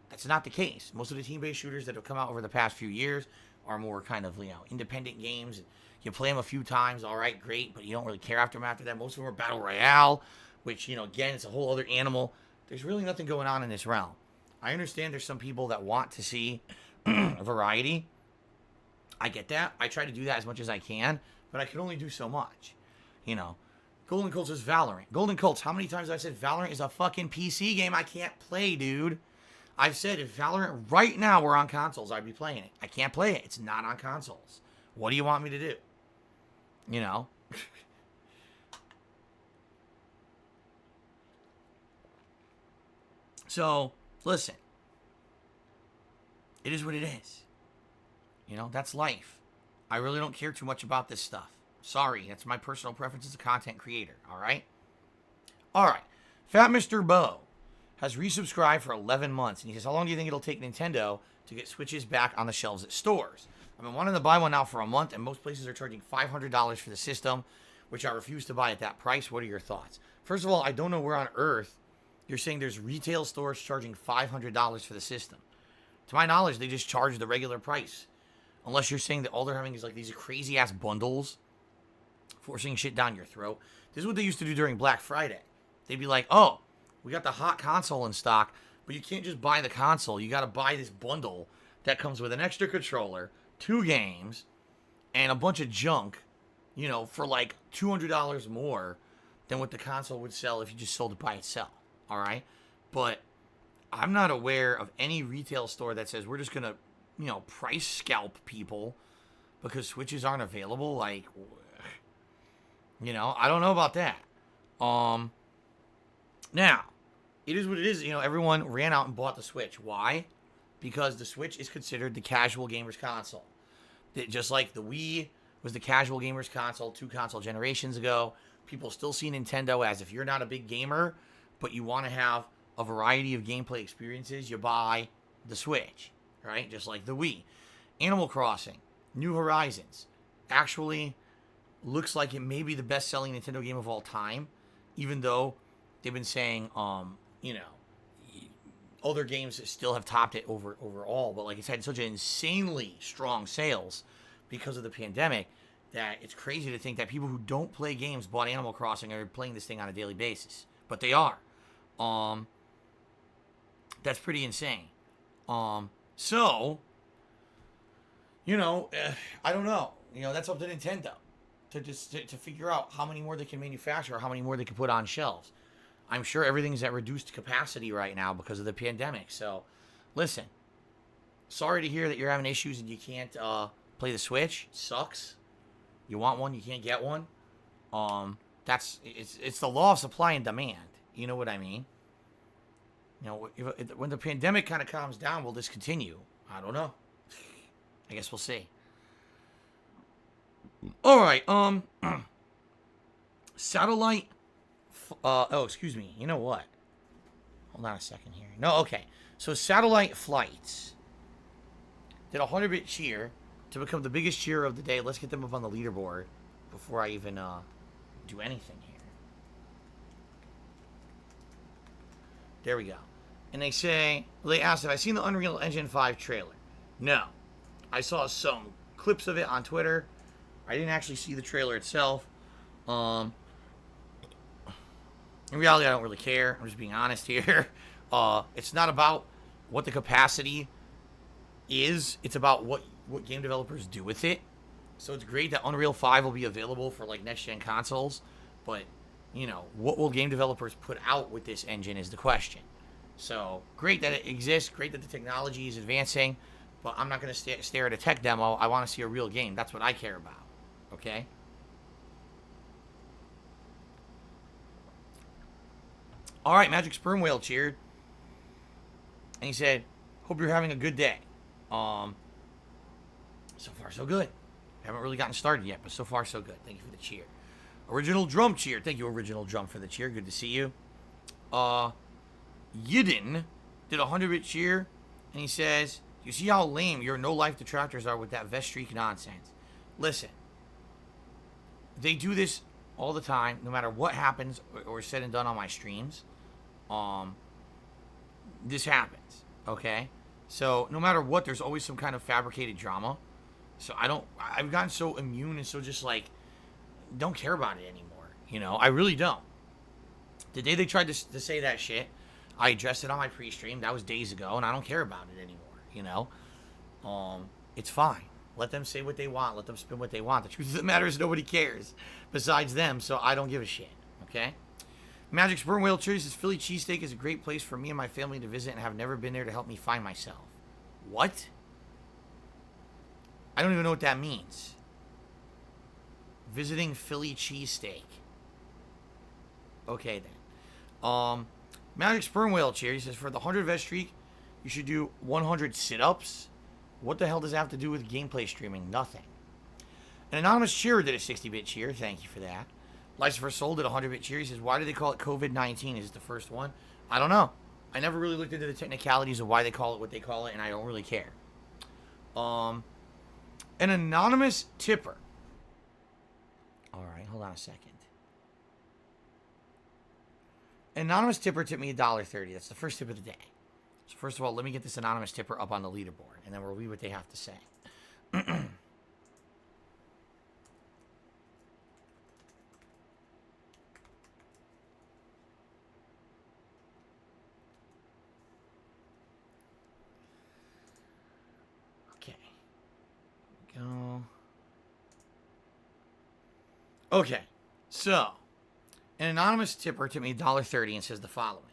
That's not the case. Most of the team-based shooters that have come out over the past few years are more kind of, independent games. You play them a few times, all right, great, but you don't really care after that. Most of them are Battle Royale, which, again, it's a whole other animal. There's really nothing going on in this realm. I understand there's some people that want to see a variety. I get that. I try to do that as much as I can, but I can only do so much. Golden Colts is Valorant. Golden Colts, how many times have I said Valorant is a fucking PC game I can't play, dude? I've said if Valorant right now were on consoles, I'd be playing it. I can't play it. It's not on consoles. What do you want me to do? So, listen. It is what it is. That's life. I really don't care too much about this stuff. Sorry, that's my personal preference as a content creator, all right? All right. Fat Mr. Bo has resubscribed for 11 months. And he says, how long do you think it'll take Nintendo to get Switches back on the shelves at stores? I've been wanting to buy one now for a month, and most places are charging $500 for the system, which I refuse to buy at that price. What are your thoughts? First of all, I don't know where on earth you're saying there's retail stores charging $500 for the system. To my knowledge, they just charge the regular price. Unless you're saying that all they're having is like these crazy ass bundles, forcing shit down your throat. This is what they used to do during Black Friday. They'd be like, oh, we got the hot console in stock, but you can't just buy the console. You got to buy this bundle that comes with an extra controller, 2 games, and a bunch of junk, you know, for like $200 more than what the console would sell if you just sold it by itself. All right? But I'm not aware of any retail store that says we're just going to, you know, price scalp people because Switches aren't available. Like, you know, I don't know about that. Now, it is what it is. You know, everyone ran out and bought the Switch. Why? Because the Switch is considered the casual gamer's console. Just like the Wii was the casual gamer's console 2 console generations ago, people still see Nintendo as if you're not a big gamer, but you want to have a variety of gameplay experiences, you buy the Switch, right? Just like the Wii. Animal Crossing, New Horizons, actually looks like it may be the best-selling Nintendo game of all time, even though they've been saying, you know, other games still have topped it overall, but like it's had such an insanely strong sales because of the pandemic that it's crazy to think that people who don't play games bought Animal Crossing are playing this thing on a daily basis, but they are. That's pretty insane. So, you know, I don't know. You know, that's up to Nintendo to figure out how many more they can manufacture or how many more they can put on shelves. I'm sure everything's at reduced capacity right now because of the pandemic. So, listen, sorry to hear that you're having issues and you can't play the Switch. It sucks. You want one, you can't get one. It's the law of supply and demand. You know what I mean? You know, when the pandemic kind of calms down, will this continue? I don't know. I guess we'll see. All right. Satellite. Excuse me. You know what? Hold on a second here. No, okay. So Satellite Flights did a 100-bit cheer to become the biggest cheer of the day. Let's get them up on the leaderboard before I even do anything here. There we go. And they asked, have I seen the Unreal Engine 5 trailer? No. I saw some clips of it on Twitter. I didn't actually see the trailer itself. In reality, I don't really care. I'm just being honest here. It's not about what the capacity is. It's about what game developers do with it. So it's great that Unreal 5 will be available for like next-gen consoles. But, you know, what will game developers put out with this engine is the question. So, great that it exists. Great that the technology is advancing. But I'm not going to stare at a tech demo. I want to see a real game. That's what I care about. Okay? All right, Magic Sperm Whale cheered. And he said, hope you're having a good day. So far, so good. Haven't really gotten started yet, but so far, so good. Thank you for the cheer. Original Drum cheer. Thank you, Original Drum, for the cheer. Good to see you. Yidden did a 100-bit cheer, and he says, you see how lame your no-life detractors are with that vest streak nonsense. Listen, they do this all the time, no matter what happens or said and done on my streams. This happens, okay? So no matter what, there's always some kind of fabricated drama. So I've gotten so immune and so just like, don't care about it anymore. You know, I really don't. The day they tried to say that shit, I addressed it on my pre-stream. That was days ago, and I don't care about it anymore, you know? It's fine. Let them say what they want. Let them spin what they want. The truth of the matter is nobody cares besides them, so I don't give a shit, okay? Magic Sperm Whale Cheers says, Philly cheesesteak is a great place for me and my family to visit and have never been there to help me find myself. What? I don't even know what that means. Visiting Philly cheesesteak. Okay, then. Magic Sperm Whale Cheer, he says, for the 100 vest streak, you should do 100 sit-ups. What the hell does that have to do with gameplay streaming? Nothing. An anonymous cheerer did a 60-bit cheer. Thank you for that. License for Soul did a 100-bit cheer. He says, why do they call it COVID-19? Is it the first one? I don't know. I never really looked into the technicalities of why they call it what they call it, and I don't really care. An anonymous tipper. All right, hold on a second. An anonymous tipper tipped me $1.30. That's the first tip of the day. So first of all, let me get this anonymous tipper up on the leaderboard, and then we'll read what they have to say. Okay. Go. Okay. So, an anonymous tipper tipped me $1.30 and says the following.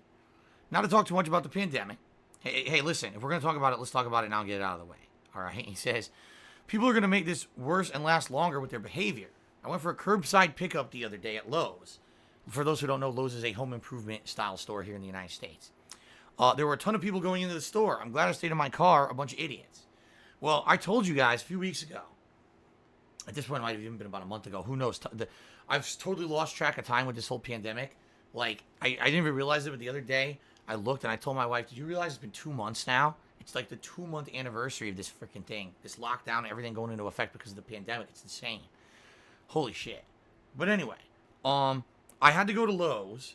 Not to talk too much about the pandemic. Hey, listen, if we're going to talk about it, let's talk about it now and get it out of the way. All right? He says, people are going to make this worse and last longer with their behavior. I went for a curbside pickup the other day at Lowe's. For those who don't know, Lowe's is a home improvement style store here in the United States. There were a ton of people going into the store. I'm glad I stayed in my car, a bunch of idiots. Well, I told you guys a few weeks ago. At this point, it might have even been about a month ago. Who knows? I've totally lost track of time with this whole pandemic. Like, I didn't even realize it, but the other day, I looked and I told my wife, did you realize it's been 2 months now? It's like the 2-month anniversary of this freaking thing. This lockdown, everything going into effect because of the pandemic. It's insane. Holy shit. But anyway, I had to go to Lowe's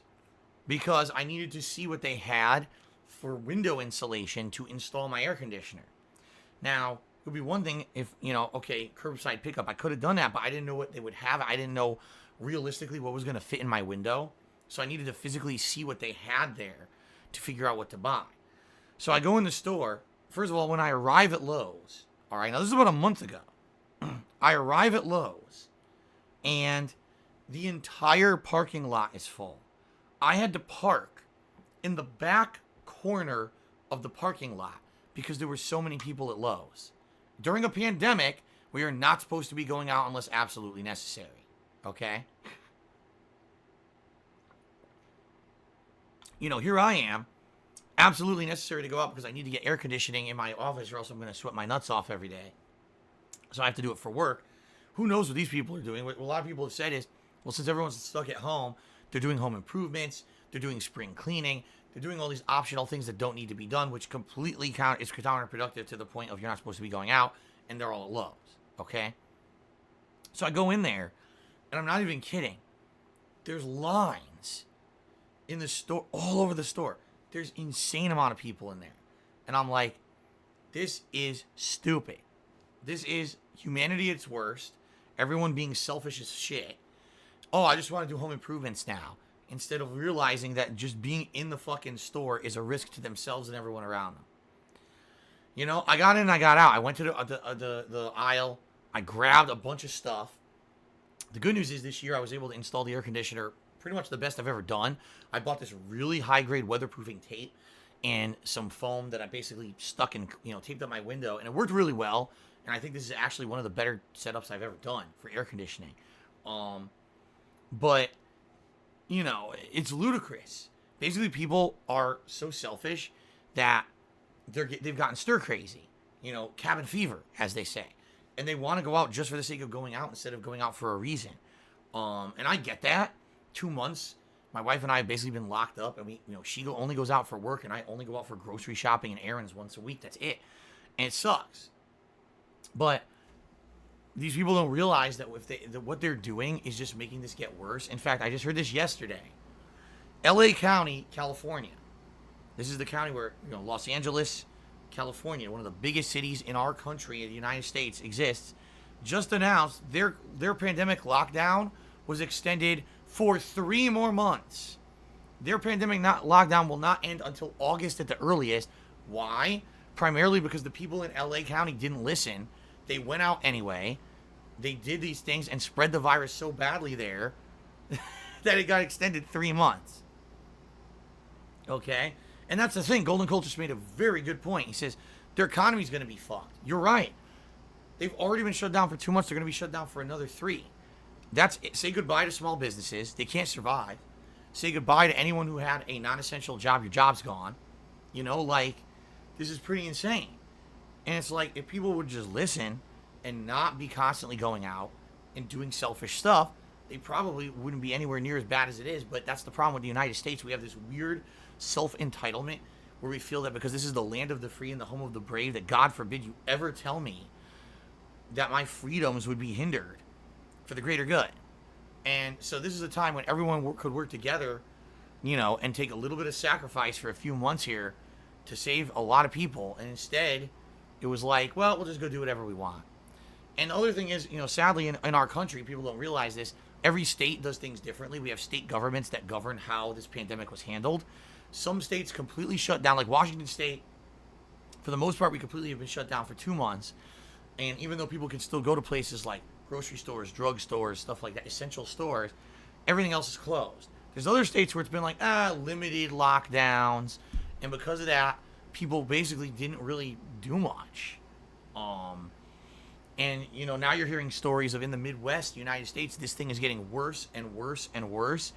because I needed to see what they had for window insulation to install my air conditioner. Now, it would be one thing if, okay, curbside pickup. I could have done that, but I didn't know what they would have. I didn't know realistically what was going to fit in my window. So I needed to physically see what they had there to figure out what to buy. So I go in the store. First of all, when I arrive at Lowe's, all right, now this is about a month ago. I arrive at Lowe's, and the entire parking lot is full. I had to park in the back corner of the parking lot because there were so many people at Lowe's. During a pandemic, we are not supposed to be going out unless absolutely necessary. Okay? Here I am, absolutely necessary to go out because I need to get air conditioning in my office or else I'm going to sweat my nuts off every day. So I have to do it for work. Who knows what these people are doing? What a lot of people have said is, well, since everyone's stuck at home, they're doing home improvements, they're doing spring cleaning, they're doing all these optional things that don't need to be done, which completely is counterproductive to the point of you're not supposed to be going out, and they're all at Lowe's, okay? So I go in there, and I'm not even kidding. There's lines in the store, all over the store. There's insane amount of people in there. And I'm like, this is stupid. This is humanity at its worst. Everyone being selfish as shit. Oh, I just want to do home improvements now. Instead of realizing that just being in the fucking store is a risk to themselves and everyone around them. I got in and I got out. I went to the aisle. I grabbed a bunch of stuff. The good news is this year I was able to install the air conditioner pretty much the best I've ever done. I bought this really high-grade weatherproofing tape and some foam that I basically stuck and, taped up my window. And it worked really well. And I think this is actually one of the better setups I've ever done for air conditioning. But, it's ludicrous. Basically, people are so selfish that they've gotten stir crazy. Cabin fever, as they say. And they want to go out just for the sake of going out instead of going out for a reason. And I get that. 2 months, my wife and I have basically been locked up. And she only goes out for work, and I only go out for grocery shopping and errands once a week. That's it. And it sucks. But these people don't realize that what they're doing is just making this get worse. In fact, I just heard this yesterday. LA County, California. This is the county where, Los Angeles, California, one of the biggest cities in our country, in the United States, exists, just announced their pandemic lockdown was extended for 3 more months. Their pandemic lockdown will not end until August at the earliest. Why? Primarily because the people in LA County didn't listen. They went out anyway. They did these things and spread the virus so badly there that it got extended 3 months. Okay? And that's the thing. Golden Colt just made a very good point. He says, their economy's going to be fucked. You're right. They've already been shut down for 2 months. They're going to be shut down for another 3. That's it. Say goodbye to small businesses. They can't survive. Say goodbye to anyone who had a non-essential job. Your job's gone. This is pretty insane. And it's like, if people would just listen and not be constantly going out and doing selfish stuff, they probably wouldn't be anywhere near as bad as it is. But that's the problem with the United States. We have this weird self-entitlement where we feel that because this is the land of the free and the home of the brave, that God forbid you ever tell me that my freedoms would be hindered for the greater good. And so this is a time when everyone could work together, you know, and take a little bit of sacrifice for a few months here to save a lot of people. And instead, it was like, well, we'll just go do whatever we want. And the other thing is, you know, sadly in our country, people don't realize this. Every state does things differently. We have state governments that govern how this pandemic was handled. Some states completely shut down, like Washington State. For the most part, we completely have been shut down for 2 months. And even though people can still go to places like grocery stores, drug stores, stuff like that, essential stores, everything else is closed. There's other states where it's been like, limited lockdowns. And because of that, people basically didn't really do much. And, you know, now you're hearing stories of in the Midwest, United States, this thing is getting worse and worse and worse.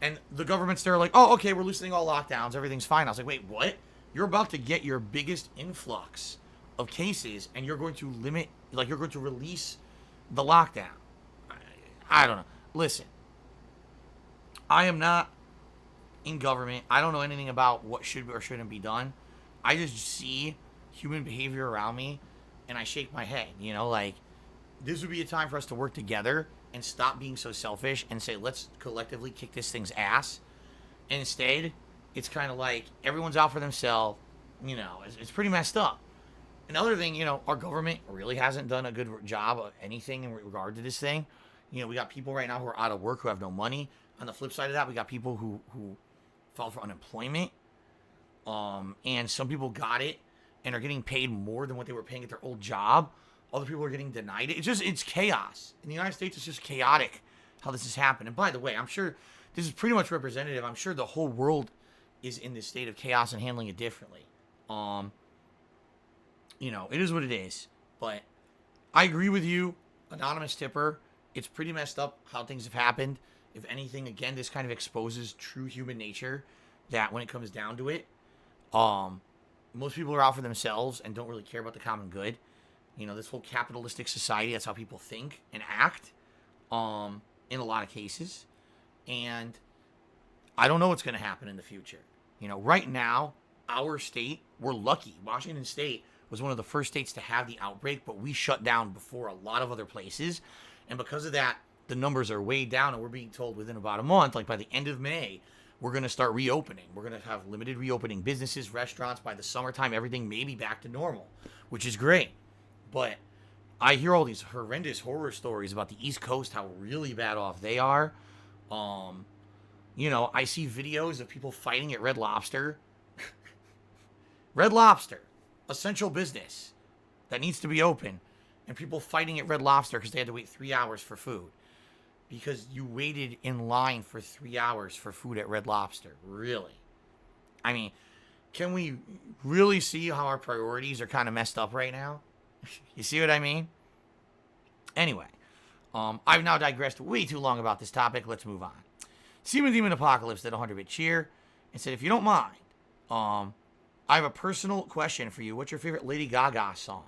And the government's there like, oh, okay, we're loosening all lockdowns. Everything's fine. I was like, wait, what? You're about to get your biggest influx of cases and you're going to limit, like you're going to release the lockdown. I don't know. Listen, I am not in government. I don't know anything about what should or shouldn't be done. I just see human behavior around me and I shake my head, you know, like this would be a time for us to work together and stop being so selfish and say, let's collectively kick this thing's ass. And instead, it's kind of like everyone's out for themselves, you know, it's pretty messed up. Another thing, you know, our government really hasn't done a good job of anything in regard to this thing. You know, we got people right now who are out of work, who have no money. On the flip side of that, we got people who filed for unemployment. And some people got it and are getting paid more than what they were paying at their old job. Other people are getting denied it. It's chaos. In the United States, it's just chaotic how this has happened. And by the way, I'm sure this is pretty much representative. I'm sure the whole world is in this state of chaos and handling it differently. You know, it is what it is. But I agree with you, Anonymous Tipper. It's pretty messed up how things have happened. If anything, again, this kind of exposes true human nature, that when it comes down to it, most people are out for themselves and don't really care about the common good. You know, this whole capitalistic society, that's how people think and act, in a lot of cases. And I don't know what's going to happen in the future. You know, right now, our state, we're lucky. Washington State was one of the first states to have the outbreak, but we shut down before a lot of other places. And because of that, the numbers are way down, and we're being told within about a month, like by the end of May, we're going to start reopening. We're going to have limited reopening businesses, restaurants. By the summertime, everything may be back to normal, which is great. But I hear all these horrendous horror stories about the East Coast, how really bad off they are. You know, I see videos of people fighting at Red Lobster. Red Lobster, essential business that needs to be open. And people fighting at Red Lobster because they had to wait 3 hours for food. Because you waited in line for 3 hours for food at Red Lobster. Really? I mean, can we really see how our priorities are kind of messed up right now? You see what I mean? Anyway, I've now digressed way too long about this topic. Let's move on. Seaman Demon Apocalypse did a 100-bit cheer and said, if you don't mind, I have a personal question for you. What's your favorite Lady Gaga song?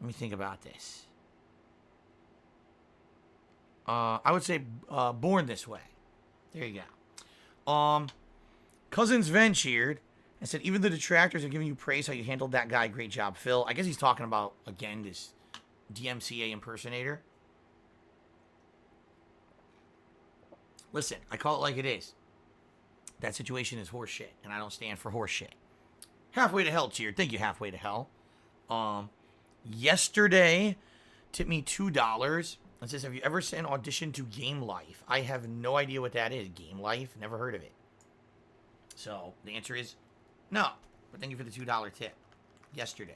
Let me think about this. I would say Born This Way. There you go. Cousins Ven cheered and said, even the detractors are giving you praise how you handled that guy. Great job, Phil. I guess he's talking about, again, this DMCA impersonator. Listen, I call it like it is. That situation is horseshit, and I don't stand for horseshit. Halfway to Hell cheered. Thank you, Halfway to Hell. Yesterday, tipped me $2. It says, have you ever sent an audition to Game Life? I have no idea what that is. Game Life? Never heard of it. So, the answer is no. But thank you for the $2 tip. Yesterday.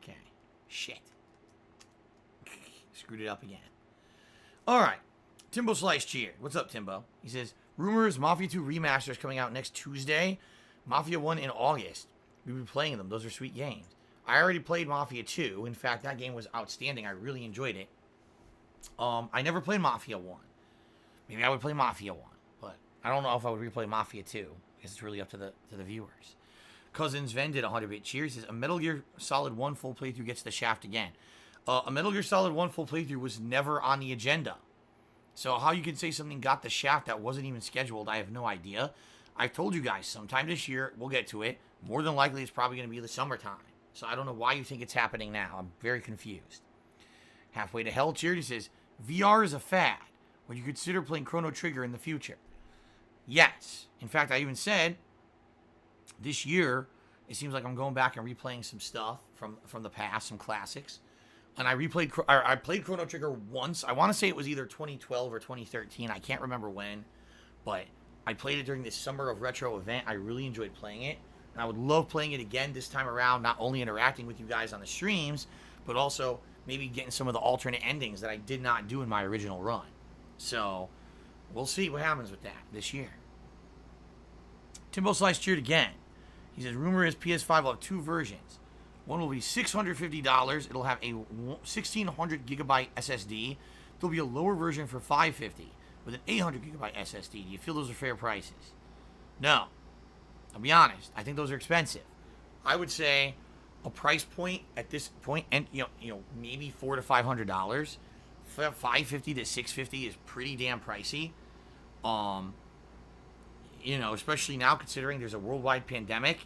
Okay. Shit. Screwed it up again. Alright. Timbo Slice cheered. What's up, Timbo? He says, rumors, Mafia 2 Remaster is coming out next Tuesday. Mafia 1 in August. We'll be playing them. Those are sweet games. I already played Mafia 2. In fact, that game was outstanding. I really enjoyed it. I never played Mafia 1. Maybe I would play Mafia 1. But I don't know if I would replay Mafia 2. Because it's really up to the viewers. Cousins Ven did 100-bit cheer. He says, a Metal Gear Solid 1 full playthrough gets the shaft again. A Metal Gear Solid 1 full playthrough was never on the agenda. So how you can say something got the shaft that wasn't even scheduled, I have no idea. I told you guys, sometime this year, we'll get to it. More than likely, it's probably going to be the summertime. So I don't know why you think it's happening now. I'm very confused. Halfway to Hell cheered. He says, VR is a fad. Would you consider playing Chrono Trigger in the future? Yes. In fact, I even said, this year, it seems like I'm going back and replaying some stuff from the past, some classics. And I played Chrono Trigger once. I want to say it was either 2012 or 2013. I can't remember when. But I played it during this Summer of Retro event. I really enjoyed playing it. And I would love playing it again this time around, not only interacting with you guys on the streams, but also maybe getting some of the alternate endings that I did not do in my original run. So, we'll see what happens with that this year. Timbo Slice cheered again. He says, rumor is PS5 will have two versions. One will be $650. It'll have a 1600 gigabyte SSD. There'll be a lower version for $550 with an 800 gigabyte SSD. Do you feel those are fair prices? No. I'll be honest. I think those are expensive. I would say a price point at this point, and maybe $400 to $500. $550 to $650 is pretty damn pricey. Especially now considering there's a worldwide pandemic.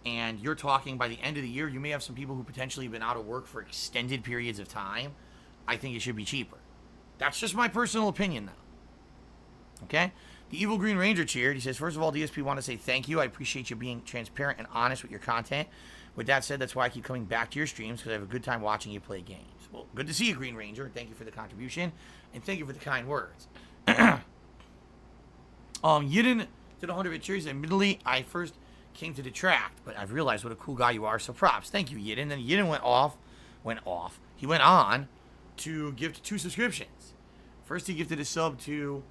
And you're talking by the end of the year, you may have some people who potentially have been out of work for extended periods of time. I think it should be cheaper. That's just my personal opinion, though. Okay? The Evil Green Ranger cheered. He says, first of all, DSP, want to say thank you. I appreciate you being transparent and honest with your content. With that said, that's why I keep coming back to your streams, because I have a good time watching you play games. Well, good to see you, Green Ranger. Thank you for the contribution. And thank you for the kind words. Yidden did 100-bit cheers. Admittedly, I first came to detract, but I've realized what a cool guy you are, so props. Thank you, Yidden. Then Yidden he went on to gift 2 subscriptions. First, he gifted a sub to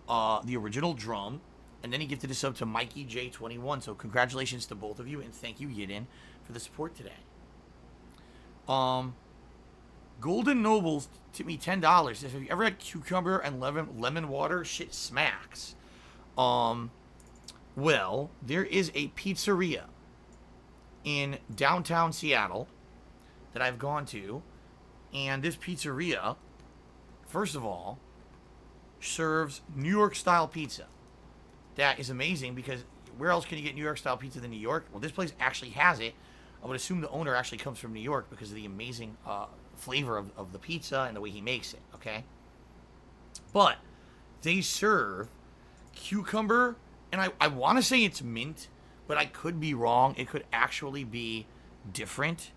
the original Drum, and then he gifted a sub to Mikey J21. So congratulations to both of you, and thank you, Yidden, for the support today. Golden Nobles tipped me $10. Says, have you ever had cucumber and lemon water? Shit smacks. Well, there is a pizzeria in downtown Seattle that I've gone to, and this pizzeria, first of all, serves New York-style pizza. That is amazing, because where else can you get New York-style pizza than New York? Well, this place actually has it. I would assume the owner actually comes from New York because of the amazing flavor of the pizza and the way he makes it, okay? But they serve cucumber, and I want to say it's mint, but I could be wrong. It could actually be different.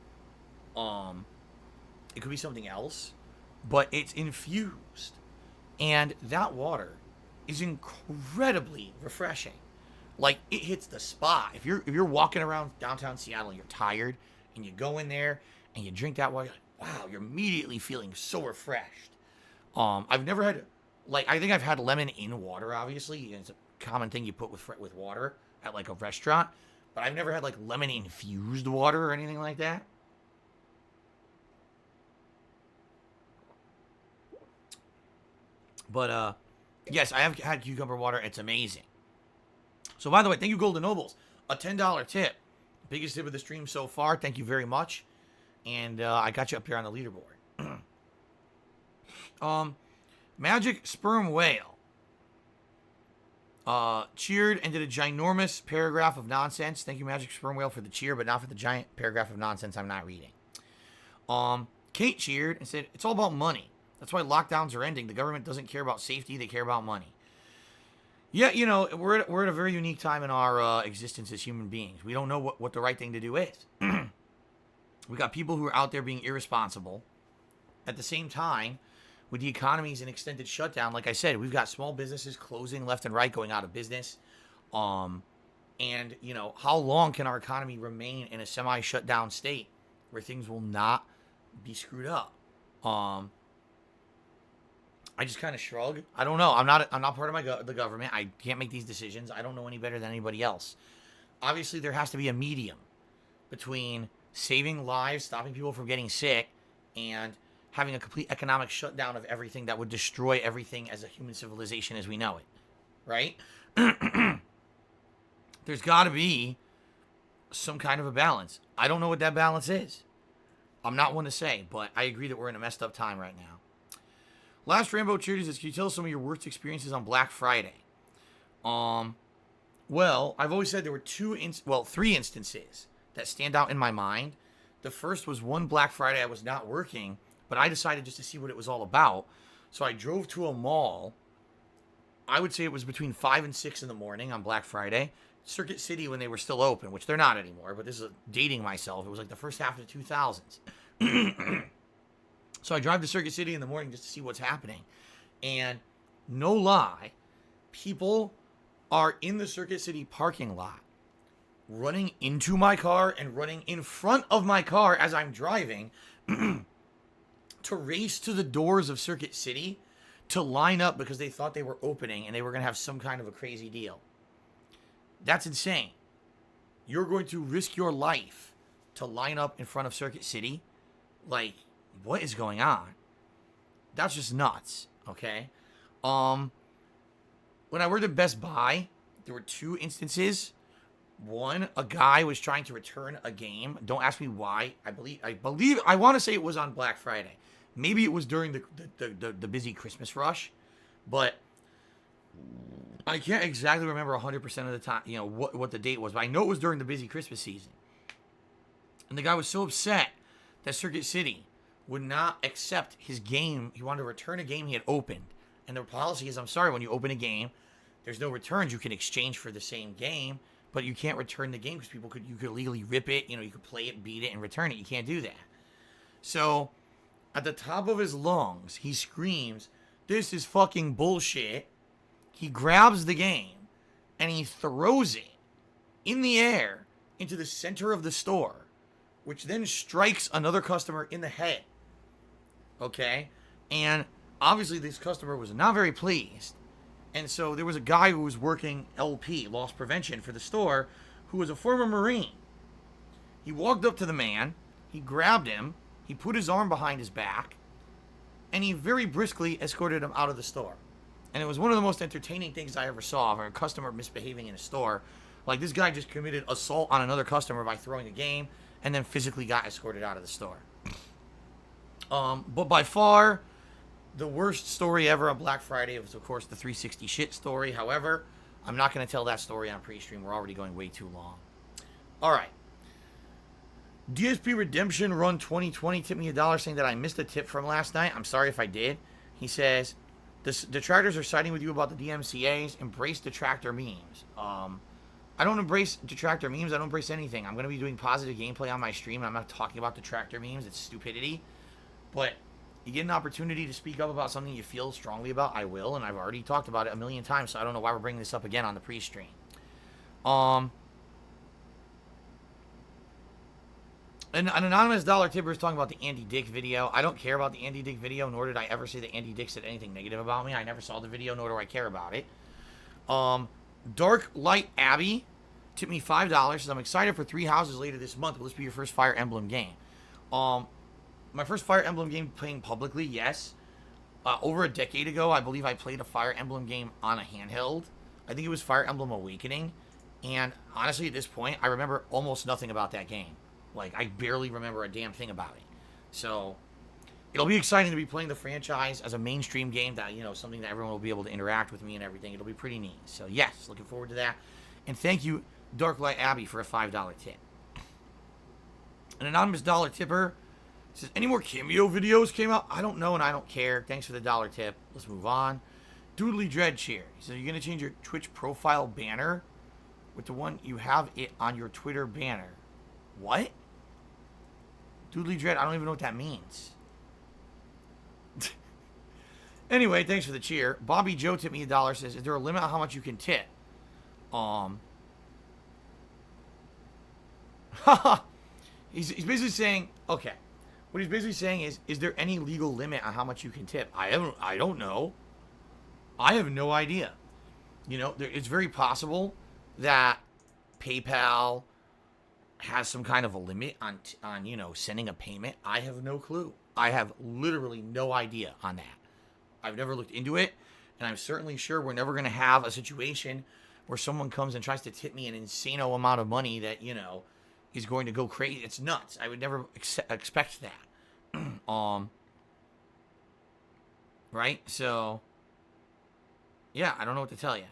It could be something else, but it's infused. And that water is incredibly refreshing. Like, it hits the spot. If you're walking around downtown Seattle and you're tired, and you go in there and you drink that water, you're like, wow, you're immediately feeling so refreshed. I've never had, I think I've had lemon in water, obviously. It's a common thing you put with water at, a restaurant. But I've never had, lemon-infused water or anything like that. But, yes, I have had cucumber water. It's amazing. So, by the way, thank you, Golden Nobles. A $10 tip. Biggest tip of the stream so far. Thank you very much. And I got you up here on the leaderboard. Magic Sperm Whale cheered and did a ginormous paragraph of nonsense. Thank you, Magic Sperm Whale, for the cheer, but not for the giant paragraph of nonsense I'm not reading. Kate cheered and said, it's all about money. That's why lockdowns are ending. The government doesn't care about safety. They care about money. Yeah, we're at a very unique time in our existence as human beings. We don't know what the right thing to do is. We got people who are out there being irresponsible. At the same time, with the economy's an extended shutdown, like I said, we've got small businesses closing left and right, going out of business. And, how long can our economy remain in a semi-shutdown state where things will not be screwed up? I just kind of shrug. I don't know. I'm not part of the government. I can't make these decisions. I don't know any better than anybody else. Obviously, there has to be a medium between saving lives, stopping people from getting sick, and having a complete economic shutdown of everything that would destroy everything as a human civilization as we know it. Right? There's got to be some kind of a balance. I don't know what that balance is. I'm not one to say, but I agree that we're in a messed up time right now. Last Rambo Cheers is, can you tell us some of your worst experiences on Black Friday? Well, I've always said there were three instances that stand out in my mind. The first was one Black Friday I was not working, but I decided just to see what it was all about. So I drove to a mall. I would say it was between 5 and 6 in the morning on Black Friday. Circuit City when they were still open, which they're not anymore, but this is dating myself. It was like the first half of the 2000s. So I drive to Circuit City in the morning just to see what's happening. And no lie, people are in the Circuit City parking lot running into my car and running in front of my car as I'm driving to race to the doors of Circuit City to line up because they thought they were opening and they were going to have some kind of a crazy deal. That's insane. You're going to risk your life to line up in front of Circuit City? Like, what is going on? That's just nuts, okay? When I worked at Best Buy, there were two instances. One, a guy was trying to return a game. Don't ask me why. I want to say it was on Black Friday. Maybe it was during the busy Christmas rush, but I can't exactly remember 100% of the time, what the date was, but I know it was during the busy Christmas season. And the guy was so upset that Circuit City would not accept his game. He wanted to return a game he had opened. And their policy is, I'm sorry, when you open a game, there's no returns. You can exchange for the same game, but you can't return the game because you could legally rip it. You could play it, beat it, and return it. You can't do that. So at the top of his lungs, he screams, "This is fucking bullshit." He grabs the game and he throws it in the air into the center of the store, which then strikes another customer in the head. Okay? And obviously this customer was not very pleased. And so there was a guy who was working LP, loss prevention, for the store, who was a former Marine. He walked up to the man, he grabbed him, he put his arm behind his back, and he very briskly escorted him out of the store. And it was one of the most entertaining things I ever saw for a customer misbehaving in a store. Like, this guy just committed assault on another customer by throwing a game and then physically got escorted out of the store. But by far, the worst story ever on Black Friday was, of course, the 360 shit story. However, I'm not going to tell that story on pre-stream. We're already going way too long. All right. DSP Redemption Run 2020 tipped me $1 saying that I missed a tip from last night. I'm sorry if I did. He says, the detractors are siding with you about the DMCAs. Embrace detractor memes. I don't embrace detractor memes. I don't embrace anything. I'm going to be doing positive gameplay on my stream, and I'm not talking about detractor memes. It's stupidity. But you get an opportunity to speak up about something you feel strongly about, I will, and I've already talked about it a million times, so I don't know why we're bringing this up again on the pre-stream. An anonymous dollar tipper is talking about the Andy Dick video. I don't care about the Andy Dick video, nor did I ever say that Andy Dick said anything negative about me. I never saw the video, nor do I care about it. Dark Light Abbey tipped me $5. Says, I'm excited for 3 houses later this month. Will this be your first Fire Emblem game? My first Fire Emblem game playing publicly, yes. Over a decade ago, I believe I played a Fire Emblem game on a handheld. I think it was Fire Emblem Awakening. And honestly, at this point, I remember almost nothing about that game. Like, I barely remember a damn thing about it. So, it'll be exciting to be playing the franchise as a mainstream game that, something that everyone will be able to interact with me and everything. It'll be pretty neat. So, yes, looking forward to that. And thank you, Darklight Abbey, for a $5 tip. An anonymous dollar tipper says, any more cameo videos came out? I don't know and I don't care. Thanks for the dollar tip. Let's move on. Doodly Dread Cheer. He says, you're going to change your Twitch profile banner with the one you have it on your Twitter banner. What? Doodly Dread, I don't even know what that means. Anyway, thanks for the cheer. Bobby Joe tipped me $1, says, is there a limit on how much you can tip? He's basically saying, okay. What he's basically saying is there any legal limit on how much you can tip? I don't know. I have no idea. It's very possible that PayPal has some kind of a limit on sending a payment. I have no clue. I have literally no idea on that. I've never looked into it, and I'm certainly sure we're never going to have a situation where someone comes and tries to tip me an insane amount of money that, is going to go crazy. It's nuts. I would never expect that. Right? So, yeah, I don't know what to tell you.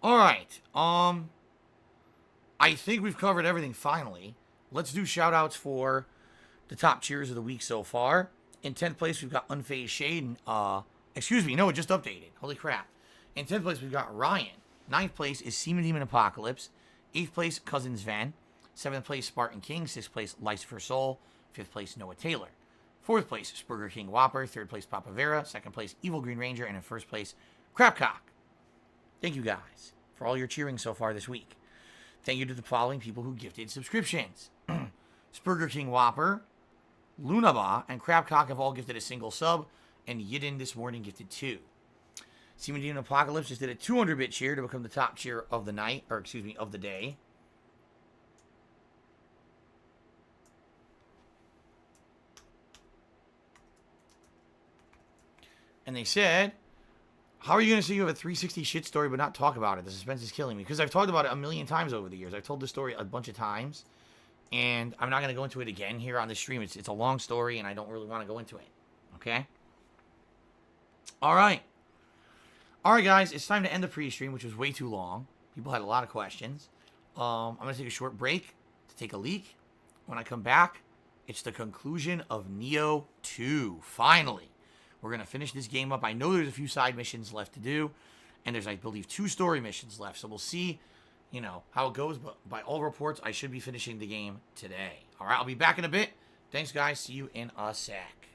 All right. I think we've covered everything finally. Let's do shout-outs for the top cheers of the week so far. In 10th place, we've got Unfazed Shade. Excuse me, no, it just updated. Holy crap. In 10th place, we've got Ryan. 9th place is Seaman Demon Apocalypse. 8th place, Cousins Van. 7th place, Spartan King. 6th place, Lucifer Soul. 5th place, Noah Taylor. 4th place, Spurger King Whopper. 3rd place, Papa Vera. 2nd place, Evil Green Ranger. And in 1st place, Crapcock. Thank you guys for all your cheering so far this week. Thank you to the following people who gifted subscriptions. Spurger King Whopper, Lunaba, and Crapcock have all gifted a single sub, and Yidin this morning gifted 2. Seaman Demon Apocalypse just did a 200-bit cheer to become the top cheer of the night, or excuse me, of the day. And they said, how are you going to say you have a 360 shit story but not talk about it? The suspense is killing me. Because I've talked about it a million times over the years. I've told this story a bunch of times. And I'm not going to go into it again here on the stream. It's a long story, and I don't really want to go into it. Okay? All right. All right, guys. It's time to end the pre-stream, which was way too long. People had a lot of questions. I'm going to take a short break to take a leak. When I come back, it's the conclusion of Nioh 2. Finally. We're going to finish this game up. I know there's a few side missions left to do. And there's, I believe, 2 story missions left. So we'll see, you know, how it goes. But by all reports, I should be finishing the game today. All right, I'll be back in a bit. Thanks, guys. See you in a sec.